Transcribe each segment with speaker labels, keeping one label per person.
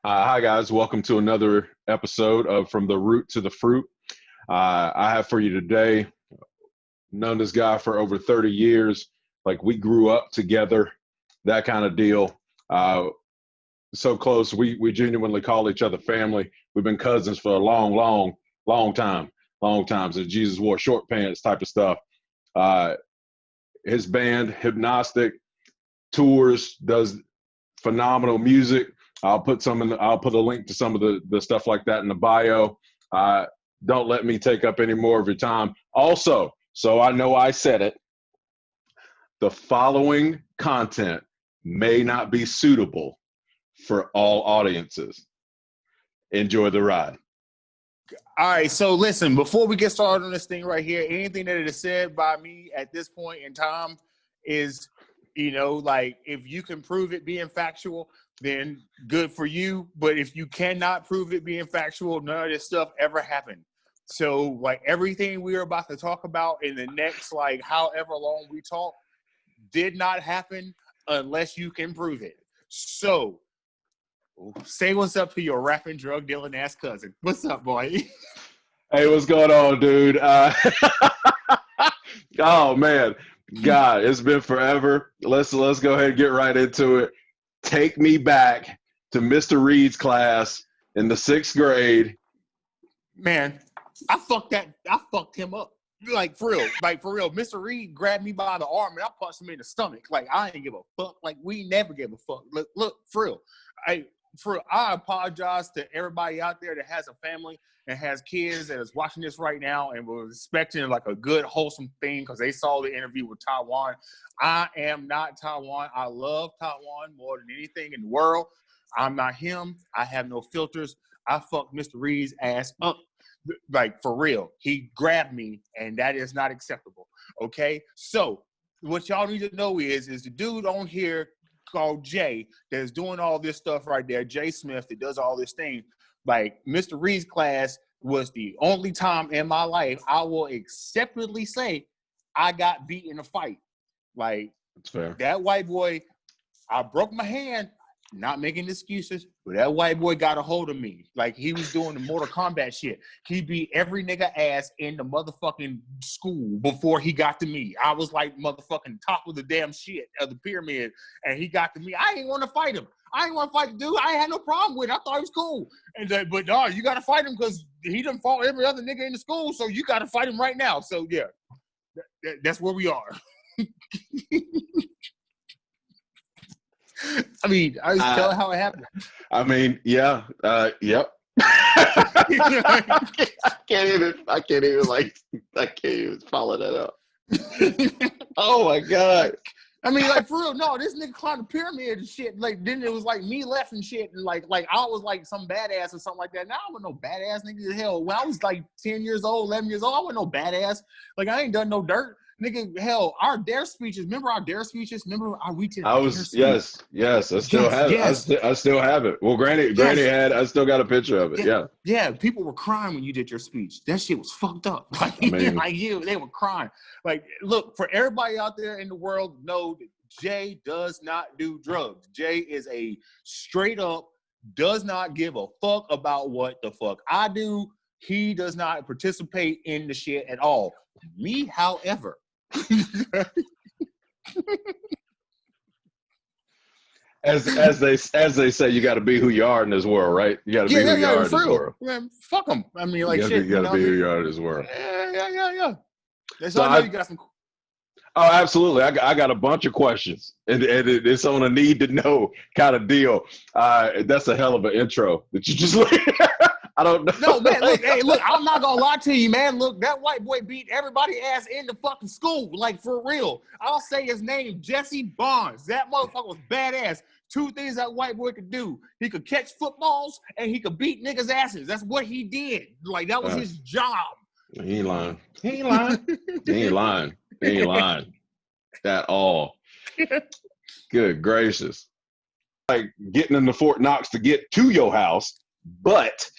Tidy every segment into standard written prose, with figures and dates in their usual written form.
Speaker 1: Hi, guys. Welcome to another episode of From the Root to the Fruit. I have for you today, known this guy for over 30 years. Like, we grew up together, that kind of deal. So close, we genuinely call each other family. We've been cousins for a long time. Long times. So Jesus wore short pants type of stuff. Uh, his band, Hipgnostic, tours, does phenomenal music. I'll put a link to some of the stuff like that in the bio. Don't let me take up any more of your time. Also, so I know I said it, the following content may not be suitable for all audiences. Enjoy the ride.
Speaker 2: All right, so listen, before we get started on this thing right here, anything that is said by me at this point in time is, like, if you can prove it being factual, then good for you. But if you cannot prove it being factual, none of this stuff ever happened. So, like, everything we're about to talk about in the next, like, however long we talk did not happen unless you can prove it. So, say what's up to your rapping, drug dealing ass cousin. What's up, boy?
Speaker 1: Hey, what's going on, dude? Oh man, God, it's been forever. Let's go ahead and get right into it. Take me back to Mr. Reed's class in the 6th grade.
Speaker 2: Man, I fucked him up. Like, for real. Mr. Reed grabbed me by the arm and I punched him in the stomach. Like, I ain't give a fuck. Like, we never give a fuck. Look, for real. I apologize to everybody out there that has a family and has kids that is watching this right now and was expecting like a good wholesome thing because they saw the interview with Taiwan. I am not Taiwan. I love Taiwan more than anything in the world. I'm not him. I have no filters. I fucked Mr. Reed's ass up. Like, for real. He grabbed me and that is not acceptable. Okay? So what y'all need to know is the dude on here called Jay that's doing all this stuff right there, Jay Smith, that does all this thing. Like, Mr. Reed's class was the only time in my life I will acceptably say I got beat in a fight. Like,
Speaker 1: that's fair.
Speaker 2: That white boy, I broke my hand, not making excuses, but that white boy got a hold of me. Like, he was doing the Mortal Kombat shit. He beat every nigga ass in the motherfucking school before he got to me. I was like motherfucking top of the damn shit of the pyramid, and he got to me. I ain't want to fight him. I ain't want to fight the dude. I had no problem with it. I thought he was cool. But dog, you got to fight him because he done fought every other nigga in the school, so you got to fight him right now. So, yeah, that's where we are. I mean, I was telling how it happened.
Speaker 1: I mean, yeah, yep. I can't even follow that up. Oh my God.
Speaker 2: I mean, like, for real, no, this nigga climbed the pyramid and shit. Like, then it was like me left and shit. And like I was like some badass or something like that. Now I wasn't no badass nigga. Hell, when I was like 10 years old, 11 years old, I wasn't no badass. Like, I ain't done no dirt. Nigga, hell, our dare speeches. Remember our dare speeches? Remember our
Speaker 1: yes. I still have it. I still have it. Well, Granny had. I still got a picture of it.
Speaker 2: Yeah. People were crying when you did your speech. That shit was fucked up. Like, they were crying. Like, look, for everybody out there in the world, know that Jay does not do drugs. Jay is a straight up does not give a fuck about what the fuck I do. He does not participate in the shit at all. Me, however.
Speaker 1: As they say, you got to be who you are in this world, right? You got to be who you are in this world.
Speaker 2: Man, fuck them. I mean, like,
Speaker 1: you got to be who you are in this world.
Speaker 2: Yeah. That's
Speaker 1: so
Speaker 2: all I know. You got some.
Speaker 1: Oh, absolutely. I got a bunch of questions, and it's on a need to know kind of deal. That's a hell of an intro that you just. I don't know.
Speaker 2: No, man, look, I'm not gonna lie to you, man. Look, that white boy beat everybody ass in the fucking school, like, for real. I'll say his name, Jesse Barnes. That motherfucker was badass. 2 things that white boy could do. He could catch footballs and he could beat niggas' asses. That's what he did. Like, that was his job.
Speaker 1: He ain't lying. He ain't lying at all. Good gracious. Like, getting into Fort Knox to get to your house, but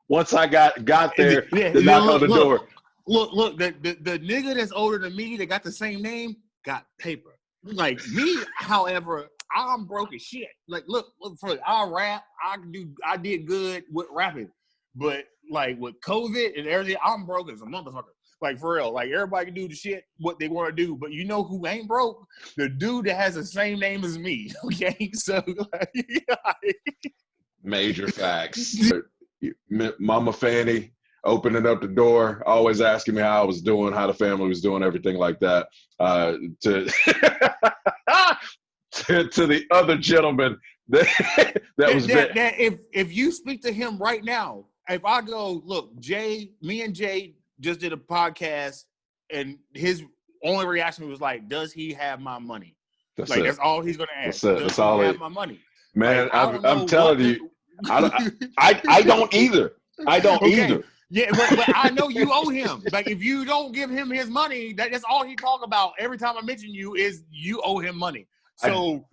Speaker 1: once I got there, the knock on the door.
Speaker 2: Look, the nigga that's older than me that got the same name got paper. Like, me, however, I'm broke as shit. Like, look, I rap. I did good with rapping, but like with COVID and everything, I'm broke as a motherfucker. Like for real. Like everybody can do the shit what they want to do, but you know who ain't broke? The dude that has the same name as me. Okay, so like,
Speaker 1: Major facts. Mama Fanny opening up the door, always asking me how I was doing, how the family was doing, everything like that. To to the other gentleman that
Speaker 2: if you speak to him right now, if I go, look, me and Jay just did a podcast, and his only reaction was like, "Does he have my money?" That's all he's gonna ask. Does he have my money?
Speaker 1: Man,
Speaker 2: like,
Speaker 1: I'm telling you, I don't either. I don't either.
Speaker 2: Yeah, but I know you owe him. Like, if you don't give him his money, that's all he talk about every time I mention you is you owe him money. So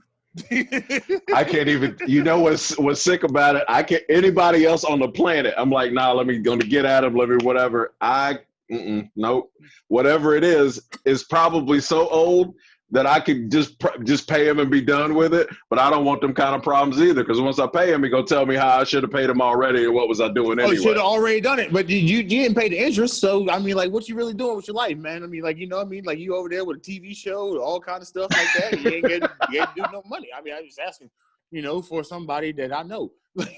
Speaker 1: I can't even. You know what's sick about it? I can't. Anybody else on the planet, I'm like, nah. Gonna get at him. Let me whatever. Nope. Whatever it is probably so old that I could just pay him and be done with it. But I don't want them kind of problems either, because once I pay him, he gonna tell me how I should have paid him already and what was I doing anyway.
Speaker 2: You should have already done it, but you didn't pay the interest. So I mean, like, what you really doing with your life, man? I mean, like, you know what I mean? Like, you over there with a TV show, all kind of stuff like that, and you ain't getting do no money. I mean, I'm just asking, for somebody that I know. Like,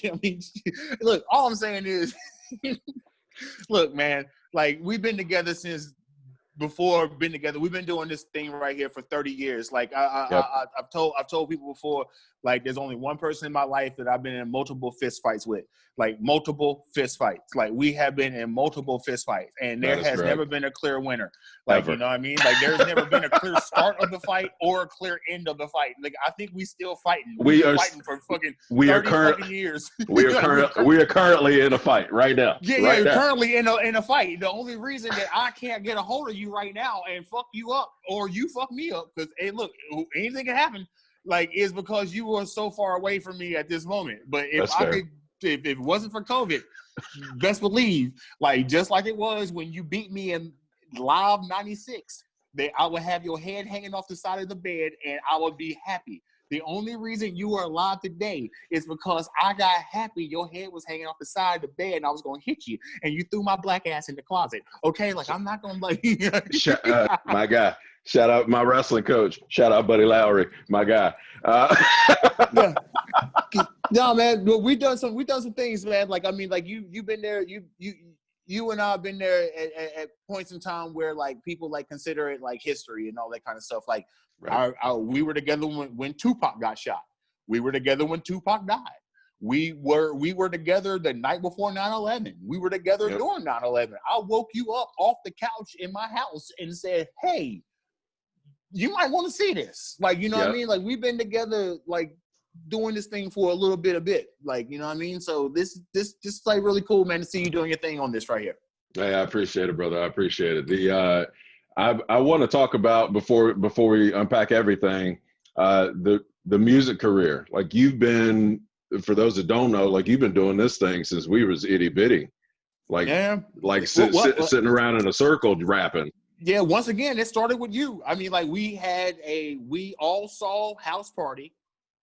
Speaker 2: I mean, look, all I'm saying is, look, man, like, we've been together since before been together. We've been doing this thing right here for 30 years. Like I've told people before, like, there's only one person in my life that I've been in multiple fist fights with, like multiple fist fights. Like, we have been in multiple fist fights, and there has never been a clear winner. Like, ever. You know what I mean? Like, there's never been a clear start of the fight or a clear end of the fight. Like, I think we still fighting. We are fighting for fucking 30 fucking years.
Speaker 1: We are currently in a fight right now.
Speaker 2: Yeah, currently in a fight. The only reason that I can't get a hold of you right now and fuck you up, or you fuck me up, because, hey, look, anything can happen, like, is because you were so far away from me at this moment. But if if it wasn't for COVID, best believe, like, just like it was when you beat me in Live 96, that I would have your head hanging off the side of the bed and I would be happy. The only reason you are alive today is because I got happy your head was hanging off the side of the bed and I was going to hit you, and you threw my black ass in the closet. Okay? Like, I'm not going to, like...
Speaker 1: my guy. Shout out my wrestling coach. Shout out Buddy Lowry, my guy.
Speaker 2: Yeah. No, man, we've done some things, man. Like, I mean, like, you've been there. You and I have been there at points in time where, like, people, like, consider it like history and all that kind of stuff. Like, right. We were together when Tupac got shot. We were together when Tupac died. We were together the night before 9/11. We were together during 9/11. I woke you up off the couch in my house and said, "Hey, you might want to see this." Like, you know what I mean? Like, we've been together, like, doing this thing for a bit. Like, you know what I mean? So this like really cool, man, to see you doing your thing on this right here.
Speaker 1: Hey, I appreciate it, brother. I appreciate it. I want to talk about, before we unpack everything, the music career. Like, you've been, for those that don't know, like, you've been doing this thing since we was itty bitty. Like, sitting around in a circle rapping.
Speaker 2: Yeah, once again, it started with you. I mean, like, we all saw House Party.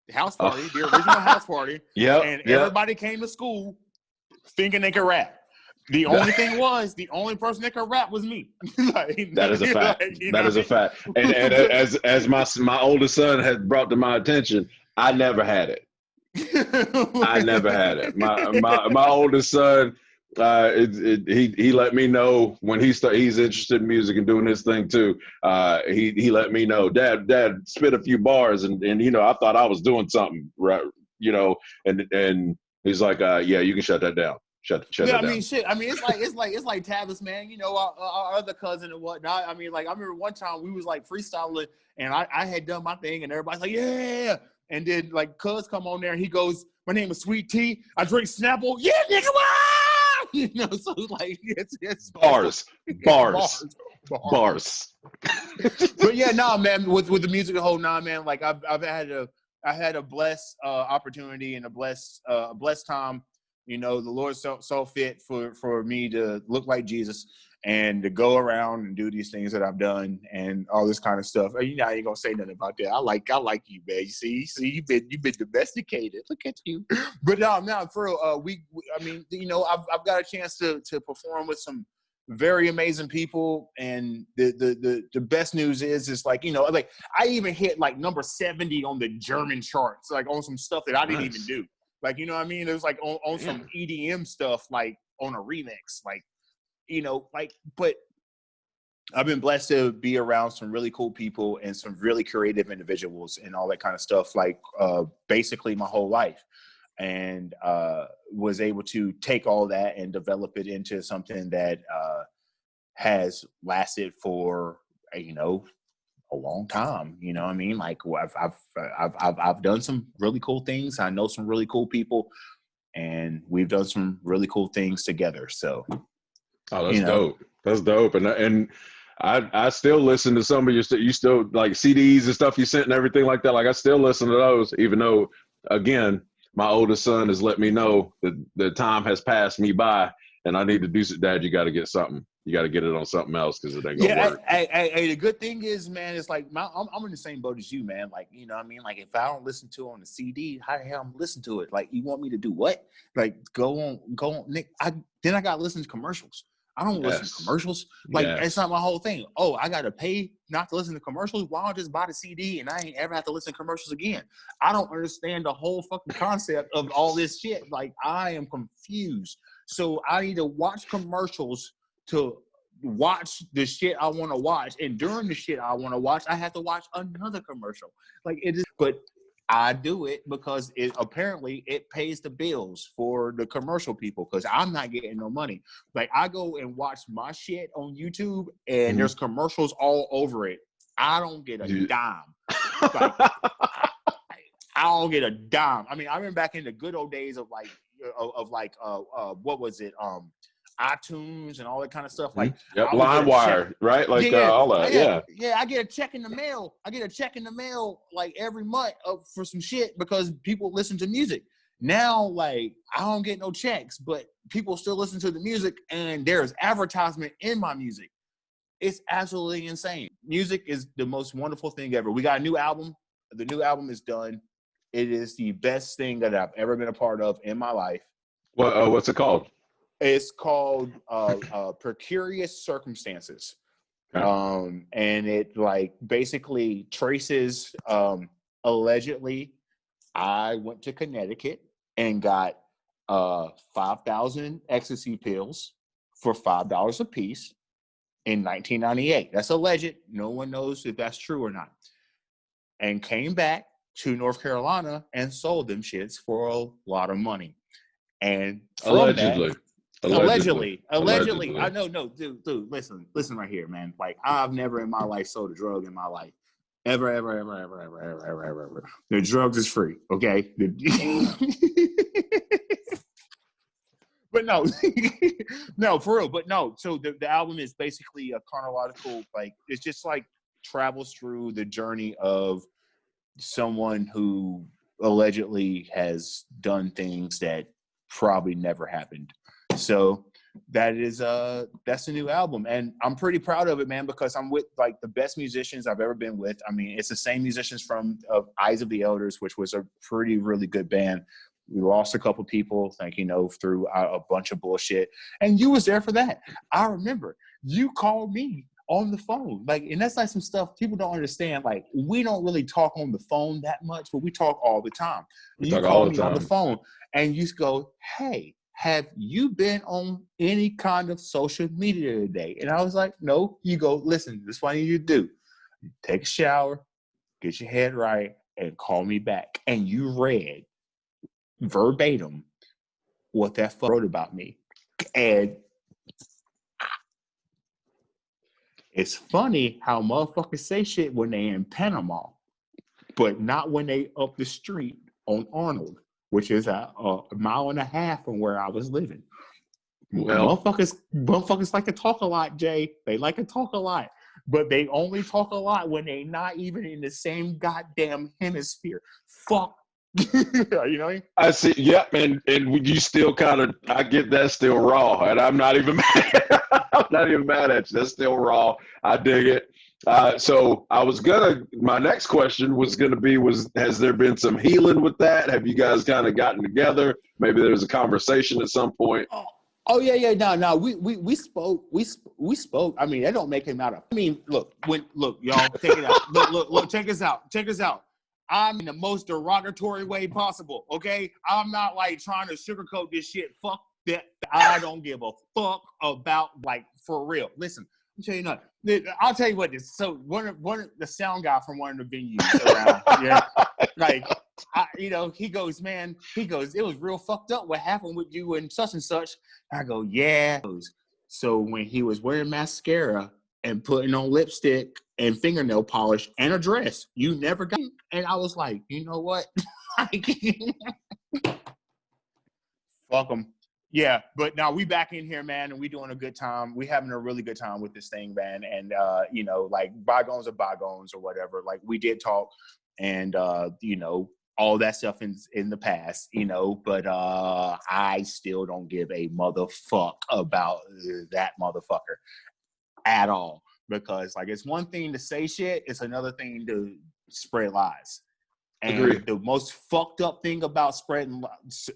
Speaker 2: The original House Party. And everybody came to school thinking they could rap. The only thing was, the only person that could rap was me. Like,
Speaker 1: that is a fact. That is a fact. And as my oldest son had brought to my attention, I never had it. I never had it. My oldest son, he let me know when he's interested in music and doing his thing too. He let me know, Dad spit a few bars, and I thought I was doing something right, and he's like, yeah, you can shut that down. Shut that down.
Speaker 2: I mean, shit. I mean, it's like Tavis, man. Our other cousin and whatnot. I mean, like, I remember one time we was, like, freestyling, and I had done my thing, and everybody's like, yeah. And then, like, Cuz come on there, and he goes, "My name is Sweet Tea. I drink Snapple." Yeah, nigga. So, like, it's
Speaker 1: bars. But
Speaker 2: yeah, no, man. With the music the whole man. Like, I had a blessed opportunity and a blessed time. The Lord saw fit for me to look like Jesus and to go around and do these things that I've done and all this kind of stuff. You know, I ain't gonna say nothing about that. I like you, man. You see, you've been domesticated. Look at you. But no, for real, I mean, you know, I've got a chance to perform with some very amazing people, and the best news is like, you know, like I even hit like number 70 on the German charts, like on some stuff that I didn't even do. Like, you know what I mean? It was like on some EDM stuff, like on a remix, like, you know, like, but I've been blessed to be around some really cool people and some really creative individuals and all that kind of stuff, like basically my whole life. And was able to take all that and develop it into something that has lasted for, you know, a long time. You know what I mean? Like I've done some really cool things. I know some really cool people, and we've done some really cool things together. So,
Speaker 1: oh, that's dope. That's dope. And I still listen to some of your you still like CDs and stuff you sent and everything like that. Like I still listen to those, even though, again, my oldest son has let me know that the time has passed me by and I need to do some. Dad, you got to get something. You got to get it on something else because it ain't gonna work.
Speaker 2: Hey, the good thing is, man, it's like I'm in the same boat as you, man. Like, you know what I mean? Like, if I don't listen to it on the CD, how the hell I'm listen to it? Like, you want me to do what? Like, go on, Nick. Then I got to listen to commercials. I don't listen to commercials. Like, it's not my whole thing. Oh, I got to pay not to listen to commercials. Why don't I just buy the CD and I ain't ever have to listen to commercials again? I don't understand the whole fucking concept of all this shit. Like, I am confused. So I need to watch commercials to watch the shit I want to watch. And during the shit I want to watch, I have to watch another commercial. Like, it is, but I do it because it apparently it pays the bills for the commercial people because I'm not getting no money. Like, I go and watch my shit on YouTube and there's commercials all over it. I don't get a dime. Like, I don't get a dime. I mean, I remember back in the good old days of what was it? iTunes and all that kind of stuff. Like,
Speaker 1: LimeWire, right? Like all that.
Speaker 2: Yeah. I get a check in the mail. Like every month for some shit because people listen to music. Now, like, I don't get no checks, but people still listen to the music, and there's advertisement in my music. It's absolutely insane. Music is the most wonderful thing ever. We got a new album. The new album is done. It is the best thing that I've ever been a part of in my life.
Speaker 1: What's it called?
Speaker 2: It's called Precarious Circumstances. And it like basically traces allegedly I went to Connecticut and got 5,000 ecstasy pills for $5 a piece in 1998. That's alleged. No one knows if that's true or not. And came back to North Carolina and sold them shits for a lot of money. And
Speaker 1: allegedly.
Speaker 2: I know, no, dude, listen right here, man. Like, I've never in my life sold a drug in my life. Ever. The drugs is free, okay? But no, no, for real. But no, so the album is basically a chronological, like, it's just like travels through the journey of someone who allegedly has done things that probably never happened. So that's a new album, and I'm pretty proud of it, man, because I'm with like the best musicians I've ever been with. I mean, it's the same musicians from Eyes of the Elders, which was a really good band. We lost a couple people, like, you know, through a bunch of bullshit, and you was there for that. I remember you called me on the phone, like, and that's like some stuff people don't understand. Like, we don't really talk on the phone that much, but we talk all the time. You call me on the phone, and you go, "Hey, have you been on any kind of social media today?" And I was like, "No." You go, "Listen, this is what I need you to do. Take a shower, get your head right, and call me back." And you read verbatim what that fuck wrote about me. And it's funny how motherfuckers say shit when they in Panama, but not when they up the street on Arnold, which is a mile and a half from where I was living. Well, motherfuckers like to talk a lot, Jay. They like to talk a lot, but they only talk a lot when they not even in the same goddamn hemisphere. Fuck. You know what I mean?
Speaker 1: I see. Yep, and you still kind of, I get that still raw, and I'm not even mad. I'm not even mad at you. That's still raw. I dig it. So my next question was gonna be, has there been some healing with that? Have you guys kind of gotten together? Maybe there was a conversation at some point.
Speaker 2: Oh yeah. No. We spoke. I mean, that don't make him out of. I mean, look, y'all, take it out. Look, check us out. I'm in the most derogatory way possible. Okay, I'm not like trying to sugarcoat this shit. Fuck that. I don't give a fuck about, like, for real. Listen, I'll tell you nothing. I'll tell you what. So one of the sound guy from one of the venues around, yeah, like, he goes, it was real fucked up what happened with you and such. I go, yeah. So when he was wearing mascara and putting on lipstick and fingernail polish and a dress, you never got. And I was like, you know what? Fuck him. Yeah, but now we back in here, man, and we doing a good time. We having a really good time with this thing, man. And like, bygones are bygones or whatever. Like, we did talk, and all that stuff in the past, but I still don't give a motherfuck about that motherfucker at all. Because, like, it's one thing to say shit, it's another thing to spread lies. And
Speaker 1: Agreed.
Speaker 2: the most fucked up thing about spreading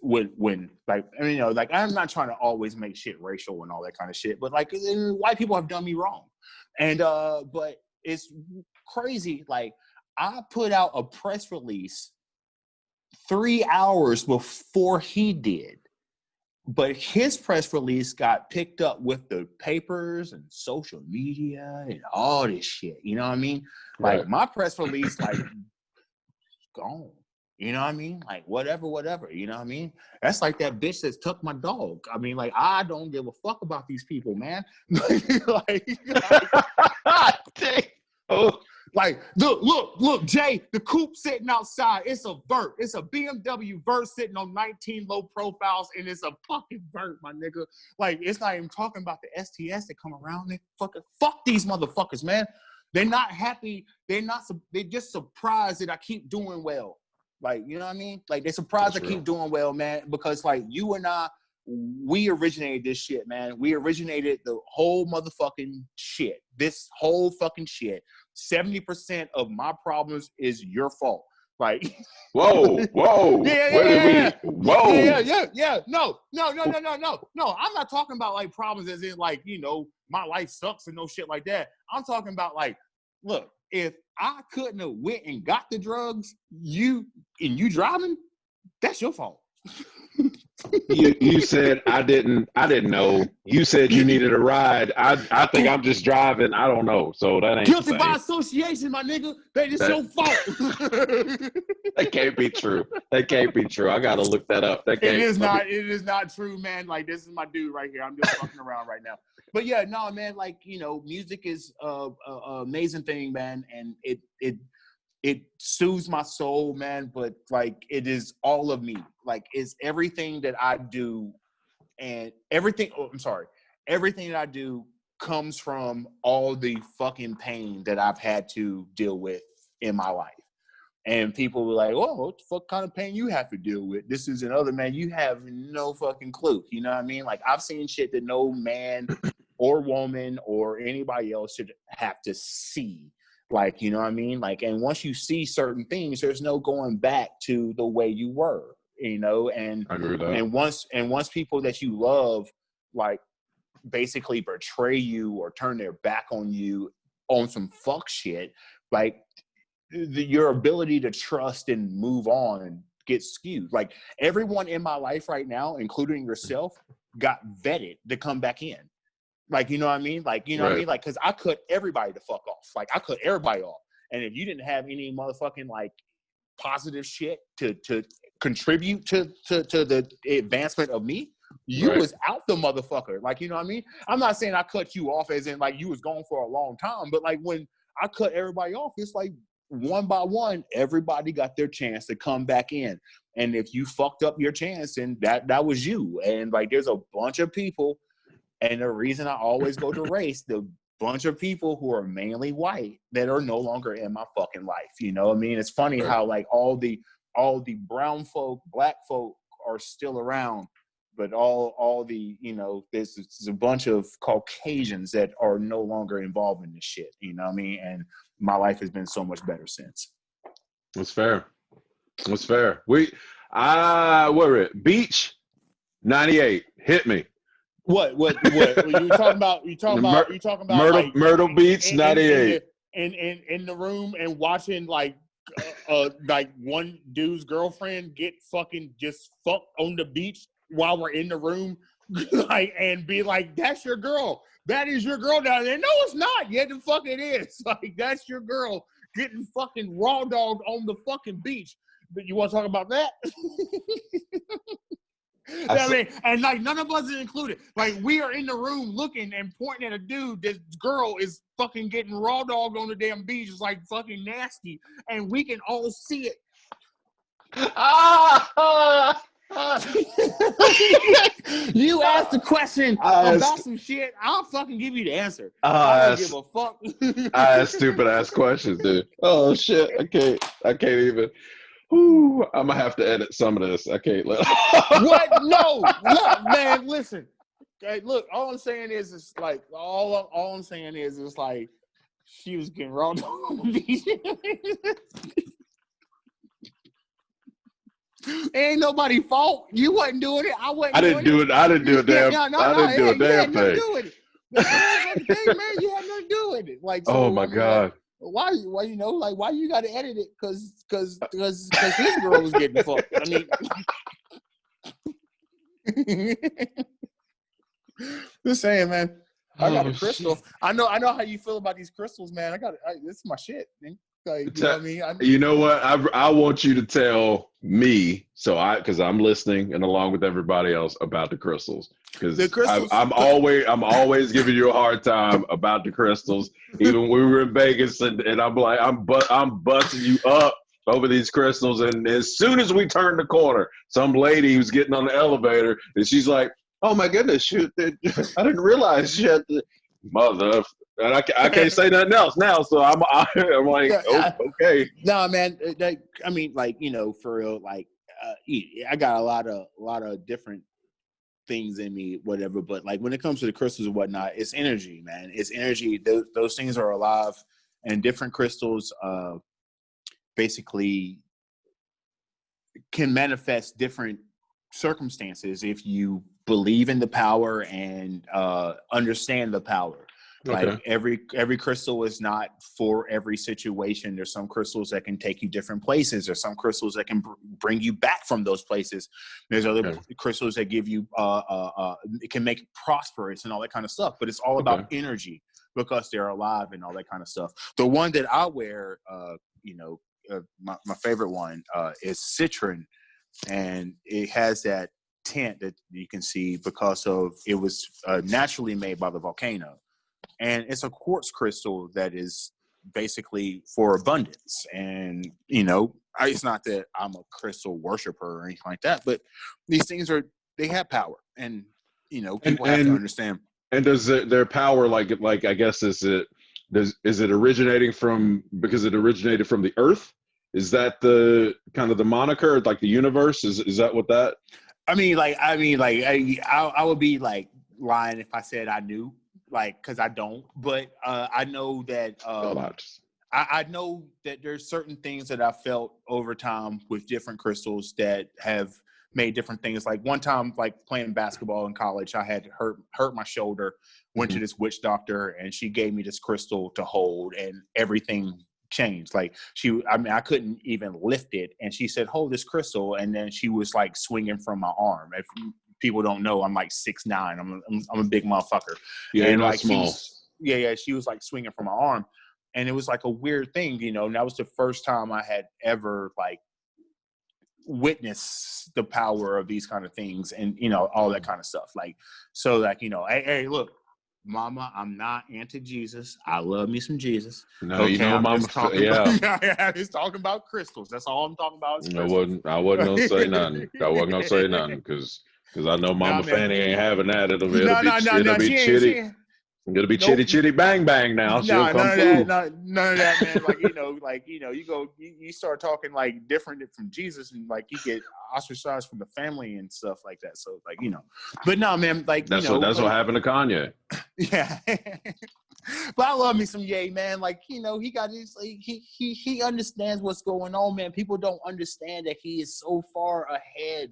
Speaker 2: when I'm not trying to always make shit racial and all that kind of shit, but like, white people have done me wrong. And but it's crazy. Like, I put out a press release 3 hours before he did, but his press release got picked up with the papers and social media and all this shit. You know what I mean? Like,
Speaker 1: Right.
Speaker 2: my press release, like, gone. You know what I mean? Like, whatever. You know what I mean? That's like that bitch that took my dog. I mean, like, I don't give a fuck about these people, man. Like, look, Jay, the coupe sitting outside. It's a vert. It's a BMW vert sitting on 19 low profiles, and it's a fucking vert, my nigga. Like, it's not even talking about the STS that come around. They fuck these motherfuckers, man. They're not happy. They're just surprised that I keep doing well. Like, you know what I mean? Like, they're surprised I keep doing well, man, because, like, you and I, we originated this shit, man. We originated the whole motherfucking shit. This whole fucking shit. 70% of my problems is your fault. Like,
Speaker 1: whoa.
Speaker 2: Yeah.
Speaker 1: Whoa.
Speaker 2: Yeah. No. I'm not talking about, like, problems as in, like, my life sucks and no shit like that. I'm talking about, like, look, if I couldn't have went and got the drugs, you driving, that's your fault.
Speaker 1: You said I didn't know. You said you needed a ride. I think I'm just driving. I don't know. So that ain't
Speaker 2: guilty by association, my nigga. That is your fault.
Speaker 1: That can't be true. I gotta look that up. It
Speaker 2: is not true, man. Like, this is my dude right here. I'm just fucking around right now. But yeah, no, man, like, music is a amazing thing, man, and it soothes my soul, man, but, like, it is all of me. Like, it's everything that I do, and everything that I do comes from all the fucking pain that I've had to deal with in my life. And people were like, oh, what the fuck kind of pain you have to deal with? This is another, man, you have no fucking clue. You know what I mean? Like, I've seen shit that no man or woman or anybody else should have to see. Like, you know what I mean? Like, and once you see certain things, there's no going back to the way you were, and
Speaker 1: I agree with that.
Speaker 2: and once people that you love, like, basically betray you or turn their back on you on some fuck shit, like, your ability to trust and move on gets skewed. Like, everyone in my life right now, including yourself, got vetted to come back in. Like, you know what I mean? Like, you know what I mean? Like, because I cut everybody the fuck off. Like, I cut everybody off. And if you didn't have any motherfucking, like, positive shit to contribute to the advancement of me, you was out the motherfucker. Like, you know what I mean? I'm not saying I cut you off as in, like, you was gone for a long time, but, like, when I cut everybody off, it's like, one by one, everybody got their chance to come back in. And if you fucked up your chance, then that was you. And, like, there's a bunch of people, and the reason I always go to race, the bunch of people who are mainly white that are no longer in my fucking life. You know what I mean? It's funny how, like, all the brown folk, black folk are still around, but all the, you know, there's a bunch of Caucasians that are no longer involved in this shit. You know what I mean? And my life has been so much better since.
Speaker 1: That's fair. That's fair. Where were it? Beach 98. Hit me.
Speaker 2: What you talking about? You talking about like
Speaker 1: Myrtle Beach 98.
Speaker 2: In the room and watching like one dude's girlfriend get fucking just fucked on the beach while we're in the room, like, and be like, that's your girl. That is your girl down there. No, it's not. Yeah, the fuck it is. Like, that's your girl getting fucking raw dogged on the fucking beach. But you want to talk about that? I mean, and like none of us is included. Like, we are in the room looking and pointing at a dude. This girl is fucking getting raw dogged on the damn beach. It's like fucking nasty, and we can all see it. You asked the question about some shit. I'll fucking give you the answer. I don't give a fuck.
Speaker 1: I ask stupid ass questions, dude. Oh shit! I can't even. Ooh, I'm gonna have to edit some of this. I can't let.
Speaker 2: What? No, look, man. Listen. Okay, look. All I'm saying is, it's like all I'm saying is, it's like she was getting raw on the beach. Ain't nobody fault. You wasn't doing it. I didn't do it.
Speaker 1: I didn't do a damn. I didn't do a damn thing.
Speaker 2: That's the thing, man. You had nothing to do with it. Like, so,
Speaker 1: oh my god.
Speaker 2: Why you know, like, why you gotta edit it? Cause his girl was getting fucked. I mean, just saying, man. I got a crystal. Shit. I know how you feel about these crystals, man. This is my shit, man. Like, you know what I mean?
Speaker 1: You know what? I want you to tell me, because I'm listening and along with everybody else about the crystals. Because I'm always giving you a hard time about the crystals. Even when we were in Vegas, and I'm like, I'm busting you up over these crystals. And as soon as we turned the corner, some lady was getting on the elevator, and she's like, "Oh my goodness, shoot! I didn't realize she had the mother." And I can't say nothing else now, so I'm like, okay.
Speaker 2: No, man. I mean, like, you know, for real, like, I got a lot of different things in me, whatever. But like, when it comes to the crystals and whatnot, it's energy, man. It's energy. Those things are alive, and different crystals, basically, can manifest different circumstances if you believe in the power and understand the power. Okay. Like, every crystal is not for every situation. There's some crystals that can take you different places. There's some crystals that can bring you back from those places. There's other crystals that give you it can make you prosperous and all that kind of stuff. But it's all about energy, because they're alive and all that kind of stuff. The one that I wear, my favorite one is citron, and it has that tint that you can see because of it was naturally made by the volcano. And it's a quartz crystal that is basically for abundance. And, you know, it's not that I'm a crystal worshiper or anything like that, but these things they have power. And, you know, people have to understand.
Speaker 1: And does their power, like I guess, is it originating from, because it originated from the earth? Is that the kind of the moniker, like the universe? Is that what that?
Speaker 2: I would be like lying if I said I knew. Like, because I don't, but I know that I know that there's certain things that I felt over time with different crystals that have made different things. Like, one time, like, playing basketball in college, I had hurt my shoulder, went to this witch doctor, and she gave me this crystal to hold, and everything changed. Like, I couldn't even lift it, and she said, "Hold this crystal," and then she was like swinging from my arm. If people don't know, I'm like 6'9". I'm a big motherfucker.
Speaker 1: Yeah,
Speaker 2: and
Speaker 1: not
Speaker 2: like
Speaker 1: small.
Speaker 2: She was like swinging from my arm, and it was like a weird thing, you know. And that was the first time I had ever like witnessed the power of these kind of things, and, you know, all that kind of stuff. Like, so, like, you know, hey, look, Mama, I'm not anti-Jesus. I love me some Jesus.
Speaker 1: No, okay, you know, Mama.
Speaker 2: I'm just talking about crystals. That's all I'm talking about.
Speaker 1: I wasn't gonna say nothing. Because I know Mama Fanny ain't having that. It'll be chitty. Gonna be
Speaker 2: Nope.
Speaker 1: chitty chitty bang bang now. She'll
Speaker 2: No,
Speaker 1: come
Speaker 2: none of that.
Speaker 1: through.
Speaker 2: None of that, man. You start talking like different from Jesus, and like you get ostracized from the family and stuff like that. So like but no, man. Like
Speaker 1: That's what happened to Kanye.
Speaker 2: yeah. But I love me some Ye, man. Like he got his like he understands what's going on, man. People don't understand that he is so far ahead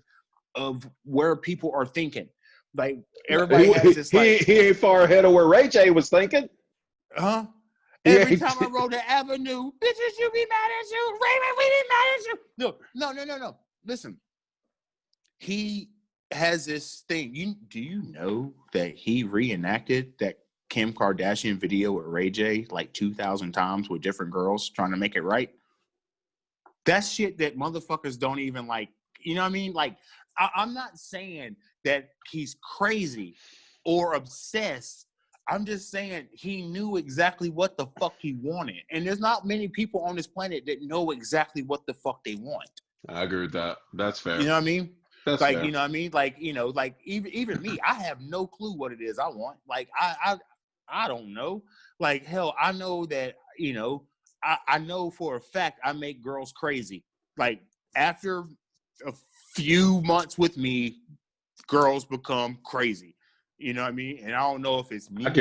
Speaker 2: of where people are thinking. Like everybody has this like,
Speaker 1: He ain't far ahead of where Ray J was thinking.
Speaker 2: huh?
Speaker 1: He
Speaker 2: Every
Speaker 1: ain't.
Speaker 2: time I rode the avenue, bitches, you be mad at you. Raymond, we be mad at you. No. Listen, he has this thing. Do you know that he reenacted that Kim Kardashian video with Ray J like 2,000 times with different girls trying to make it right? That's shit that motherfuckers don't even like. You know what I mean? Like, I'm not saying that he's crazy or obsessed. I'm just saying he knew exactly what the fuck he wanted. And there's not many people on this planet that know exactly what the fuck they want.
Speaker 1: I agree with that. That's fair.
Speaker 2: You know what I mean?
Speaker 1: That's
Speaker 2: like,
Speaker 1: fair.
Speaker 2: you know what I mean? Like, like even me, I have no clue what it is I want. Like, I don't know. Like, hell, I know that, I know for a fact I make girls crazy. Like, after a few months with me, girls become crazy. You know what I mean? And I don't know if it's me.
Speaker 1: I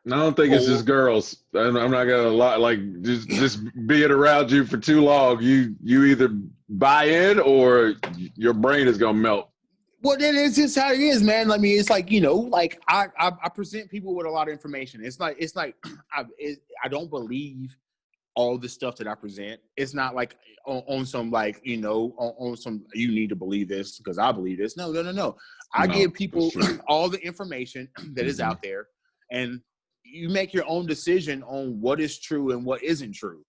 Speaker 1: don't think it's just girls. I'm not gonna lie. Like just being around you for too long, you either buy in or your brain is gonna melt.
Speaker 2: Well, then it's just how it is, man. I mean, it's like like I present people with a lot of information. It's like I don't believe all the stuff that I present. It's not like on some like on some you need to believe this because I believe this. No. I give people all the information that is out there, and you make your own decision on what is true and what isn't true.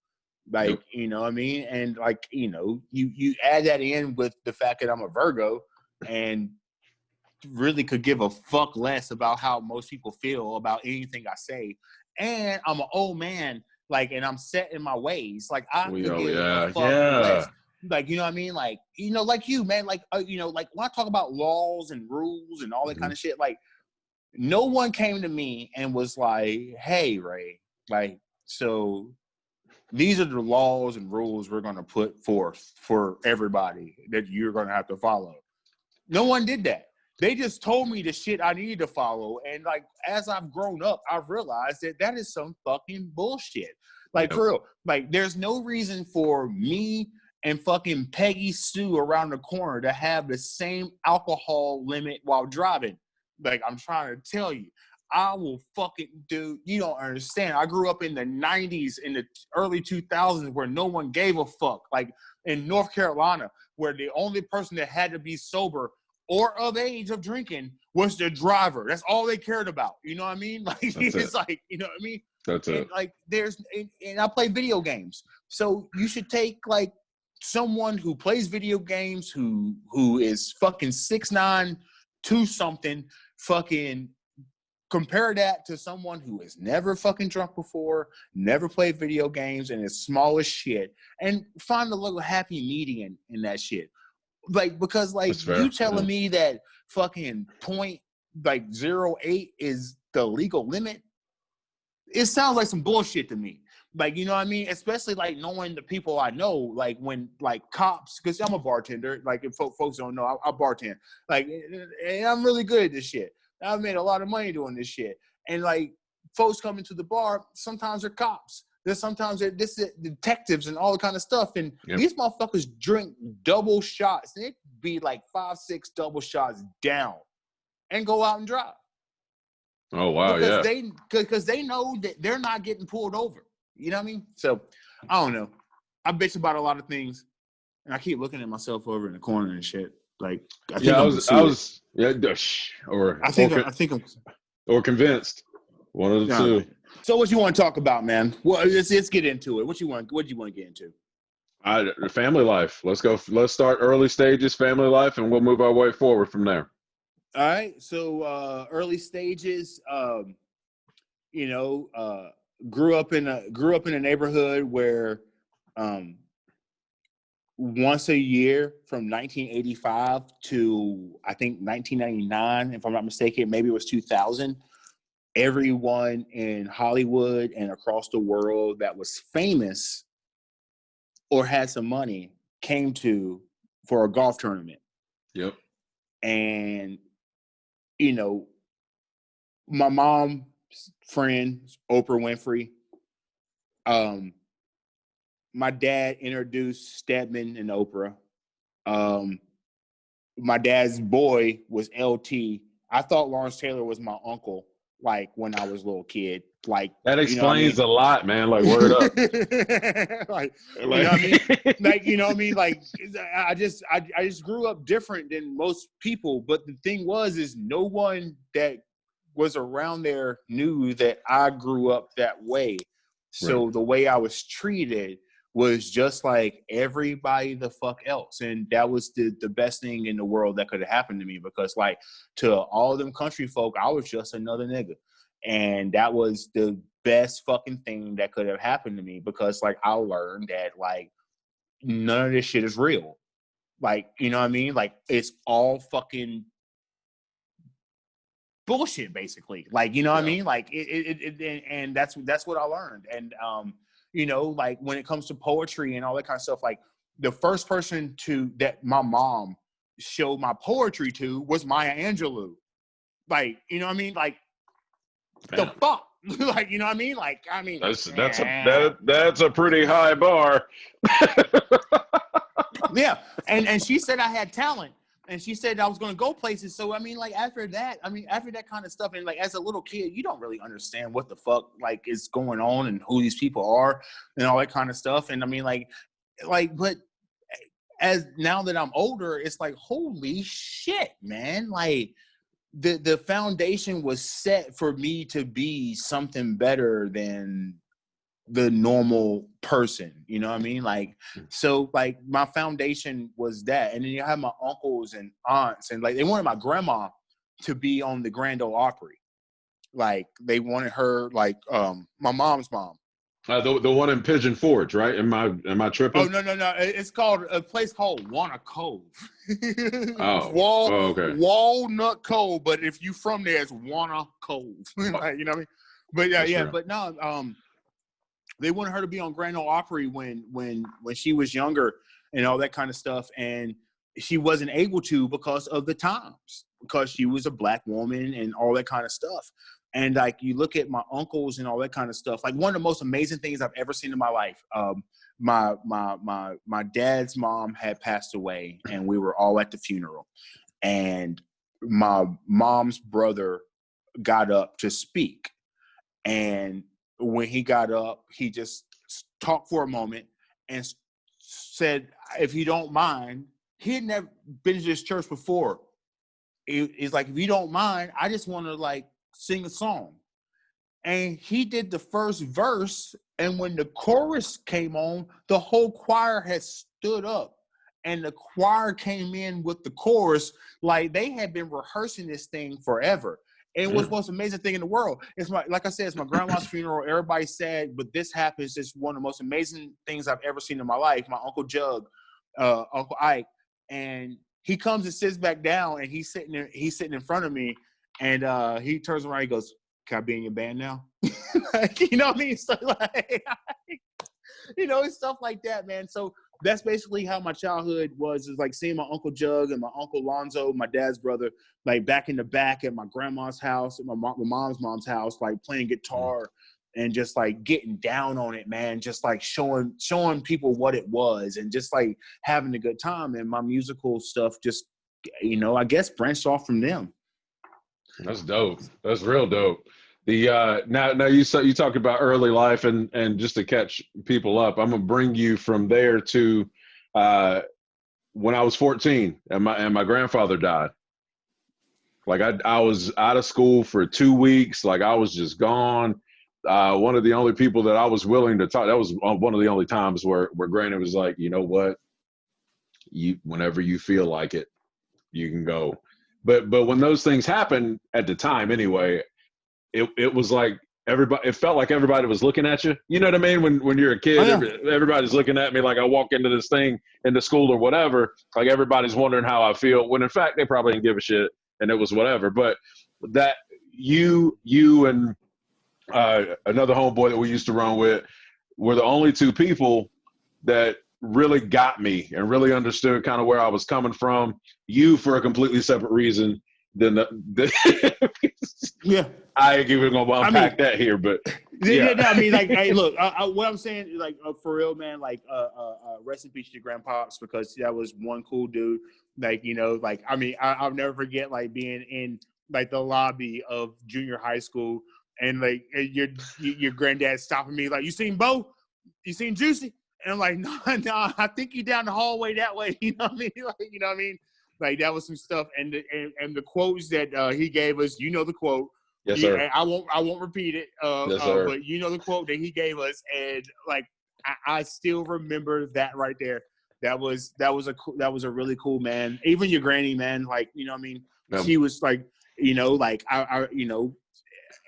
Speaker 2: Like you know what I mean, and like you add that in with the fact that I'm a Virgo and really could give a fuck less about how most people feel about anything I say, and I'm an old man. Like, and I'm set in my ways. Like, I could give a fuck less. Like, you know what I mean? Like, like you, man. Like, like when I talk about laws and rules and all that kind of shit, like, no one came to me and was like, "Hey, Ray, like, so these are the laws and rules we're going to put forth for everybody that you're going to have to follow." No one did that. They just told me the shit I needed to follow. And like, as I've grown up, I've realized that is some fucking bullshit. Like, for real. Like, there's no reason for me and fucking Peggy Sue around the corner to have the same alcohol limit while driving. Like, I'm trying to tell you, I will fucking do. You don't understand. I grew up in the 90s, in the early 2000s, where no one gave a fuck. Like, in North Carolina, where the only person that had to be sober or of age of drinking was the driver. That's all they cared about. You know what I mean? Like, it's like, you know what I mean?
Speaker 1: That's it.
Speaker 2: Like, and I play video games. So you should take like someone who plays video games, who is fucking 6'9", 2 something, fucking compare that to someone who has never fucking drunk before, never played video games, and is small as shit, and find a little happy median in that shit. Like, because like you telling me that fucking point like 0.8 is the legal limit, it sounds like some bullshit to me. Like, you know what I mean? Especially like knowing the people I know, like when like cops, because I'm a bartender. Like, if folks don't know, I bartend. Like, and I'm really good at this shit. I've made a lot of money doing this shit. And like folks coming to the bar, sometimes they're cops. There's sometimes they're detectives and all the kind of stuff. And these motherfuckers drink double shots. They'd be like 5, 6 double shots down and go out and drive.
Speaker 1: Oh, wow.
Speaker 2: Because they know that they're not getting pulled over. You know what I mean? So I don't know. I bitch about a lot of things, and I keep looking at myself over in the corner and shit. Like, I think
Speaker 1: or convinced. One of the two.
Speaker 2: So what you want to talk about, man? Well, let's get into it. What you want to get into?
Speaker 1: Family life. Let's start early stages, family life, and we'll move our way forward from there.
Speaker 2: All right. So early stages, grew up in a neighborhood where once a year from 1985 to I think 1999, if I'm not mistaken, maybe it was 2000, everyone in Hollywood and across the world that was famous or had some money came to for a golf tournament.
Speaker 1: Yep.
Speaker 2: And, you know, my mom's friend, Oprah Winfrey, my dad introduced Stedman and Oprah. My dad's boy was LT. I thought Lawrence Taylor was my uncle, like when I was a little kid. Like
Speaker 1: that explains a lot, man. Like, word up.
Speaker 2: Like, you know what I mean? Like, you know what I mean? Like, I just grew up different than most people. But the thing is no one that was around there knew that I grew up that way. So the way I was treated was just like everybody the fuck else. And that was the best thing in the world that could have happened to me, because like to all them country folk, I was just another nigga. And that was the best fucking thing that could have happened to me, because like I learned that like none of this shit is real. Like, you know what I mean? Like it's all fucking bullshit, basically. Like, you know what I mean? Like and that's what I learned. And you know, like when it comes to poetry and all that kind of stuff, like the first person that my mom showed my poetry to was Maya Angelou. Like, you know what I mean? Like, the fuck? Like, you know what I mean? Like, I mean,
Speaker 1: that's a pretty high bar.
Speaker 2: Yeah, and she said I had talent, and she said I was going to go places. So I mean, like after that kind of stuff, and like as a little kid, you don't really understand what the fuck like is going on and who these people are and all that kind of stuff. And I mean, like, but as now that I'm older, it's like, holy shit, man! Like the foundation was set for me to be something better than the normal person, you know what I mean? Like, so like my foundation was that. And then you have my uncles and aunts, and like they wanted my grandma to be on the Grand Ole Opry. Like they wanted her, like my mom's mom.
Speaker 1: The one in Pigeon Forge, right? Am I tripping?
Speaker 2: Oh no. It's called a place called Walnut Cove.
Speaker 1: Okay.
Speaker 2: Walnut Cove, but if you from there, it's Walnut Cove. Like, you know what I mean? But yeah, but no, they wanted her to be on Grand Ole Opry when she was younger and all that kind of stuff, and she wasn't able to because of the times, because she was a black woman and all that kind of stuff. And like you look at my uncles and all that kind of stuff, like one of the most amazing things I've ever seen in my life. My dad's mom had passed away, and we were all at the funeral, and my mom's brother got up to speak, and when he got up, he just talked for a moment and said, if you don't mind, he had never been to this church before. He's like, if you don't mind, I just want to like sing a song. And he did the first verse, and when the chorus came on, the whole choir had stood up, and the choir came in with the chorus like they had been rehearsing this thing forever. And it was the most amazing thing in the world. It's like I said, it's my grandma's funeral. Everybody's sad, but this happens. It's one of the most amazing things I've ever seen in my life. My Uncle Jug, Uncle Ike, and he comes and sits back down, and he's sitting in front of me, and he turns around, he goes, "Can I be in your band now?" Like, you know what I mean? So like, you know, it's stuff like that, man. So that's basically how my childhood was, is like seeing my Uncle Jug and my Uncle Lonzo, my dad's brother, like back in the back at my grandma's house, at my mom's house, like playing guitar and just like getting down on it, man. Just like showing people what it was, and just like having a good time. And my musical stuff just, you know, I guess branched off from them.
Speaker 1: That's dope. That's real dope. The now you talked about early life, and just to catch people up, I'm gonna bring you from there to when I was 14 and my grandfather died. Like I was out of school for 2 weeks. Like I was just gone. One of the only people that I was willing to talk. That was one of the only times where Granny was like, you know what, whenever you feel like it, you can go. But when those things happened at the time, anyway, it was like everybody. It felt like everybody was looking at you. You know what I mean? When you're a kid, everybody's looking at me like I walk into this thing into school or whatever. Like everybody's wondering how I feel. When in fact they probably didn't give a shit, and it was whatever. But that you and another homeboy that we used to run with were the only two people that really got me and really understood kind of where I was coming from. You for a completely separate reason than
Speaker 2: Yeah.
Speaker 1: I ain't even gonna unpack that here, but yeah.
Speaker 2: I mean, like, hey, look, what I'm saying, like, for real, man, like, rest in peace to your grandpops, because that was one cool dude. Like, you know, like, I mean, I'll never forget, like, being in, like, the lobby of junior high school, and, like, your granddad stopping me, like, you seen Bo? You seen Juicy? And I'm like, no, I think you down the hallway that way. You know what I mean? Like, you know what I mean? Like, that was some stuff, and the quotes that he gave us, you know the quote.
Speaker 1: Yes, sir.
Speaker 2: I won't repeat it.
Speaker 1: Yes, sir.
Speaker 2: But you know the quote that he gave us, and like I still remember that right there. That was a really cool, man. Even your granny, man. Like, you know what I mean? She was like, you know, like I you know,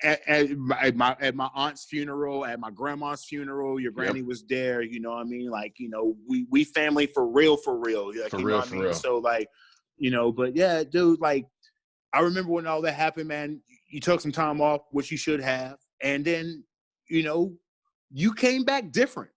Speaker 2: at my aunt's funeral, at my grandma's funeral, your granny was there. You know what I mean? Like, you know, we family for real. Like,
Speaker 1: For
Speaker 2: you
Speaker 1: real,
Speaker 2: know what I
Speaker 1: for
Speaker 2: mean?
Speaker 1: real.
Speaker 2: So, like, you know, but yeah, dude, like, I remember when all that happened, man. You took some time off, which you should have, and then, you know, you came back different.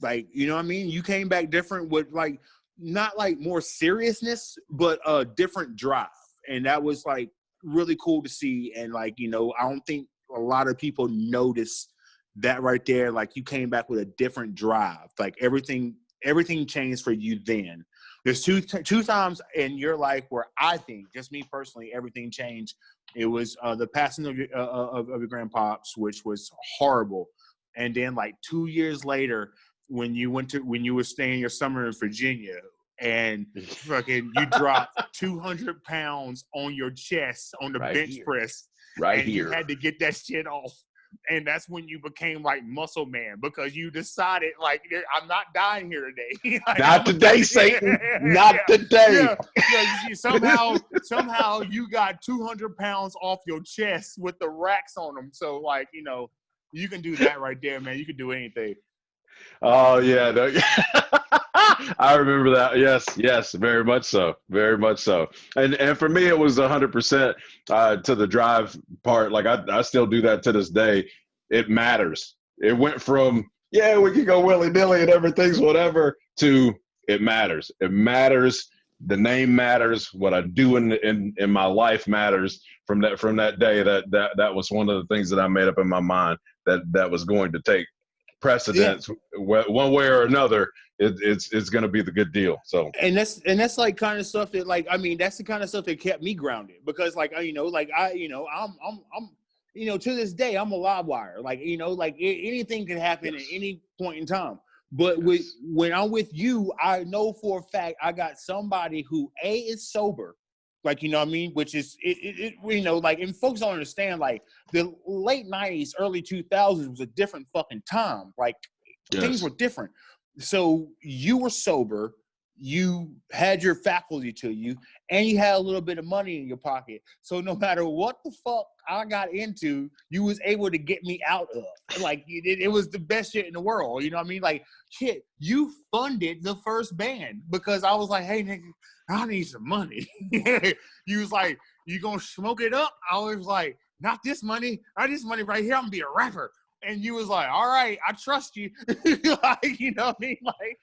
Speaker 2: Like, you know what I mean? You came back different with, like, not like more seriousness, but a different drive, and that was like really cool to see. And, like, you know, I don't think a lot of people notice that right there. Like, you came back with a different drive. Like, everything changed for you then. There's two times in your life where I think, just me personally, everything changed. It was the passing of your grandpops, which was horrible, and then, like, 2 years later, when you were staying your summer in Virginia, and fucking you dropped 200 pounds on your chest on the bench press, and you had to get that shit off. And that's when you became like muscle man, because you decided, like, I'm not dying here today. Like,
Speaker 1: not today, Satan. Not today.
Speaker 2: Yeah. Somehow you got 200 pounds off your chest with the racks on them. So, like, you know, you can do that right there, man. You can do anything.
Speaker 1: Oh yeah, no, I remember that. Yes, very much so, very much so. And for me, it was 100% to the drive part. Like, I still do that to this day. It matters. It went from, yeah, we can go willy nilly and everything's whatever, to it matters. It matters. The name matters. What I do in my life matters. From that day, that was one of the things that I made up in my mind that was going to take precedence, one way or another. It's going to be the good deal. So,
Speaker 2: and that's like kind of stuff that, like, I mean, that's the kind of stuff that kept me grounded, because, like, you know, like, I'm you know, to this day, I'm a live wire. Like, you know, like, anything can happen at any point in time. But when I'm with you, I know for a fact I got somebody who is sober. Like, you know what I mean? Which is, it you know, like, and folks don't understand, like, the late 90s, early 2000s was a different fucking time. Like, things were different. So you were sober, you had your faculty to you, and you had a little bit of money in your pocket. So no matter what the fuck I got into, you was able to get me out of. Like, it was the best shit in the world. You know what I mean? Like, shit, you funded the first band, because I was like, hey, nigga, I need some money. You was like, you gonna smoke it up? I was like, not this money. Not this money right here. I'm gonna be a rapper. And you was like, all right, I trust you. Like, you know what I mean? Like,